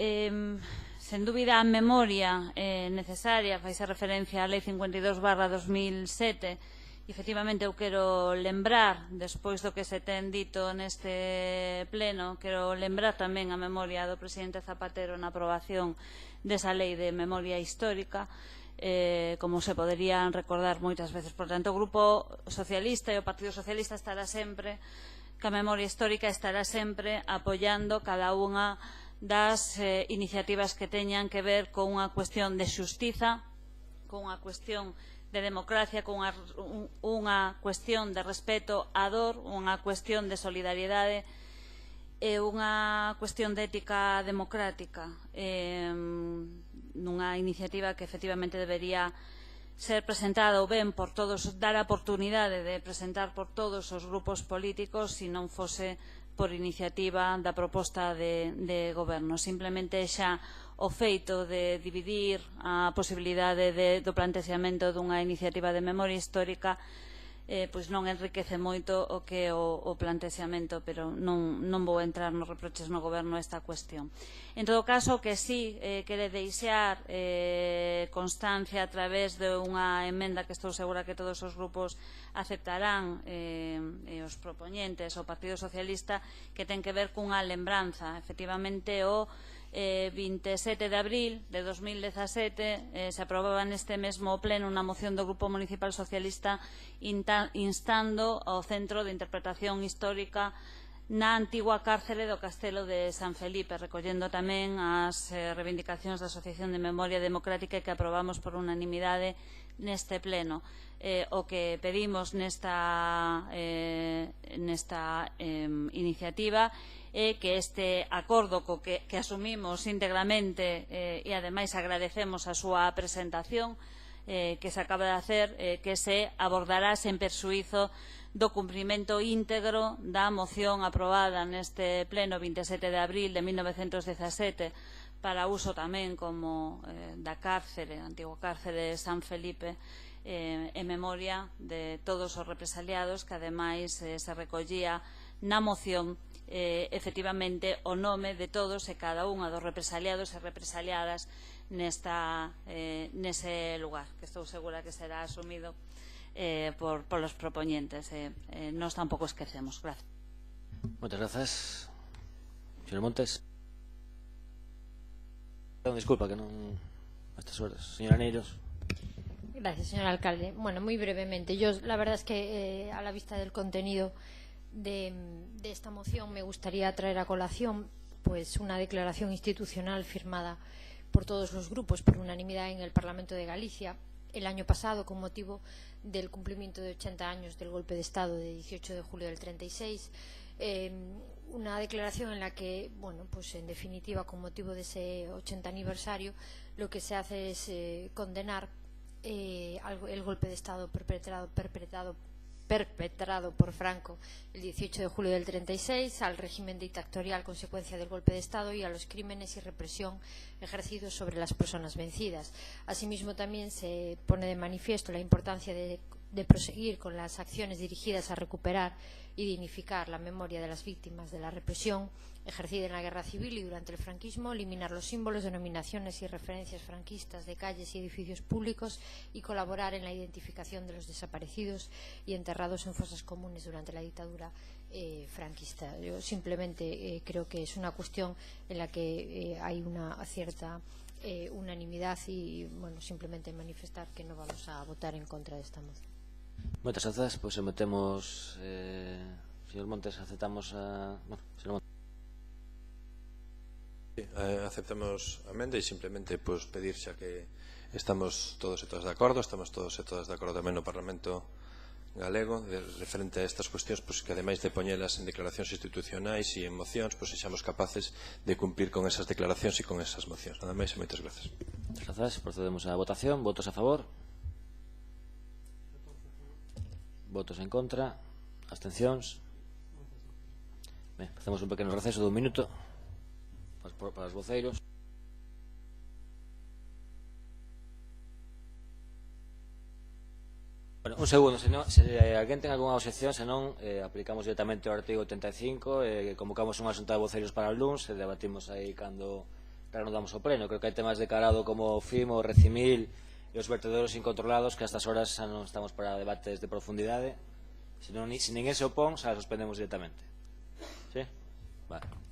sen dúbida, a memoria necesaria, faise referencia á Lei 52/2007. Efectivamente, eu quero lembrar, despois do que se ten dito neste pleno, quero lembrar tamén a memoria do presidente Zapatero na aprobación desa lei de memoria histórica, como se poderían recordar moitas veces. Por tanto, o Grupo Socialista e o Partido Socialista estará sempre, que a memoria histórica estará sempre apoiando cada unha das iniciativas que teñan que ver con unha cuestión de xustiza, con unha cuestión de democracia, con unha cuestión de respeto á dor, unha cuestión de solidariedade e unha cuestión de ética democrática, nunha iniciativa que efectivamente debería ser presentada ou ben por todos, dar a oportunidade de presentar por todos os grupos políticos, se non fose por iniciativa da proposta de goberno. Simplemente xa o feito de dividir a posibilidade do plantexamento dunha iniciativa de memoria histórica pois non enriquece moito o que é o plantexamento, pero non vou entrar nos reproches no goberno esta cuestión. En todo caso, que sí quere deixar constancia a través de unha emenda que estou segura que todos os grupos aceptarán, os propoñentes, o Partido Socialista, que ten que ver cunha lembranza. Efectivamente, o 27 de abril de 2017 se aprobaba neste mesmo pleno unha moción do Grupo Municipal Socialista instando ao Centro de Interpretación Histórica na antigua cárcere do Castelo de San Felipe, recollendo tamén as reivindicacións da Asociación de Memoria Democrática que aprobamos por unanimidade neste pleno. O que pedimos nesta iniciativa é que este acordo que asumimos íntegramente e ademais agradecemos a súa presentación que se acaba de hacer, que se abordará sen perxuízo do cumprimento íntegro da moción aprobada neste pleno 27 de abril de 1917 para uso tamén como da cárcere, antigo cárcere de San Felipe, en memoria de todos os represaliados, que ademais se recollía na moción efectivamente o nome de todos e cada unha dos represaliados e represaliadas nese lugar, que estou segura que será asumido por los proponentes. Nos tampouco esquecemos. Gracias. Moitas grazas. Señor Montes. Disculpa que non a estas horas. Señora Neiros. Gracias, señor alcalde. Bueno, muy brevemente. Yo, la verdad es que a la vista del contenido de esta moción me gustaría traer a colación pues una declaración institucional firmada por todos los grupos por unanimidad en el Parlamento de Galicia el año pasado con motivo del cumplimiento de 80 años del golpe de Estado de 18 de julio del 36. Una declaración en la que, bueno, pues en definitiva, con motivo de ese 80 aniversario, lo que se hace es condenar el golpe de Estado perpetrado por Franco el 18 de julio del 36, al régimen dictatorial consecuencia del golpe de Estado y a los crímenes y represión ejercidos sobre las personas vencidas. Asimismo, también se pone de manifiesto la importancia de proseguir con las acciones dirigidas a recuperar y dignificar la memoria de las víctimas de la represión ejercida en la guerra civil y durante el franquismo, eliminar los símbolos, denominaciones y referencias franquistas de calles y edificios públicos y colaborar en la identificación de los desaparecidos y enterrados en fosas comunes durante la dictadura franquista. Yo simplemente creo que es una cuestión en la que hay una cierta unanimidad y, bueno, simplemente manifestar que no vamos a votar en contra de esta moción. Moitas grazas. Pois sometemos, señor Montes, aceptamos a... Bueno, señor Montes. Sí, aceptamos a emenda e simplemente pues, pedir xa que estamos todos e todas de acordo, estamos todos e todas de acordo tamén no Parlamento galego referente a estas cuestións, pues, que ademais de poñelas en declaracións institucionais e en mocións, pues, sexamos capaces de cumplir con esas declaracións e con esas mocións. Nada máis e moitas grazas. Moitas grazas. Procedemos á votación. Votos a favor? Votos en contra? Abstencións? Ben, facemos un pequeno receso dun minuto para os voceiros. Bueno, un segundo, se alguén ten algunha obxección, senón aplicamos directamente o artigo 85, convocamos unha xunta de voceiros para o luns e debatimos aí cando reanudamos o pleno. Creo que hai temas de calado como o FIM, o Recimil e os vertederos incontrolados que a estas horas xa non estamos para debates de profundidade. Se ninguén se opón, xa suspendemos directamente. ¿Sí? Vale.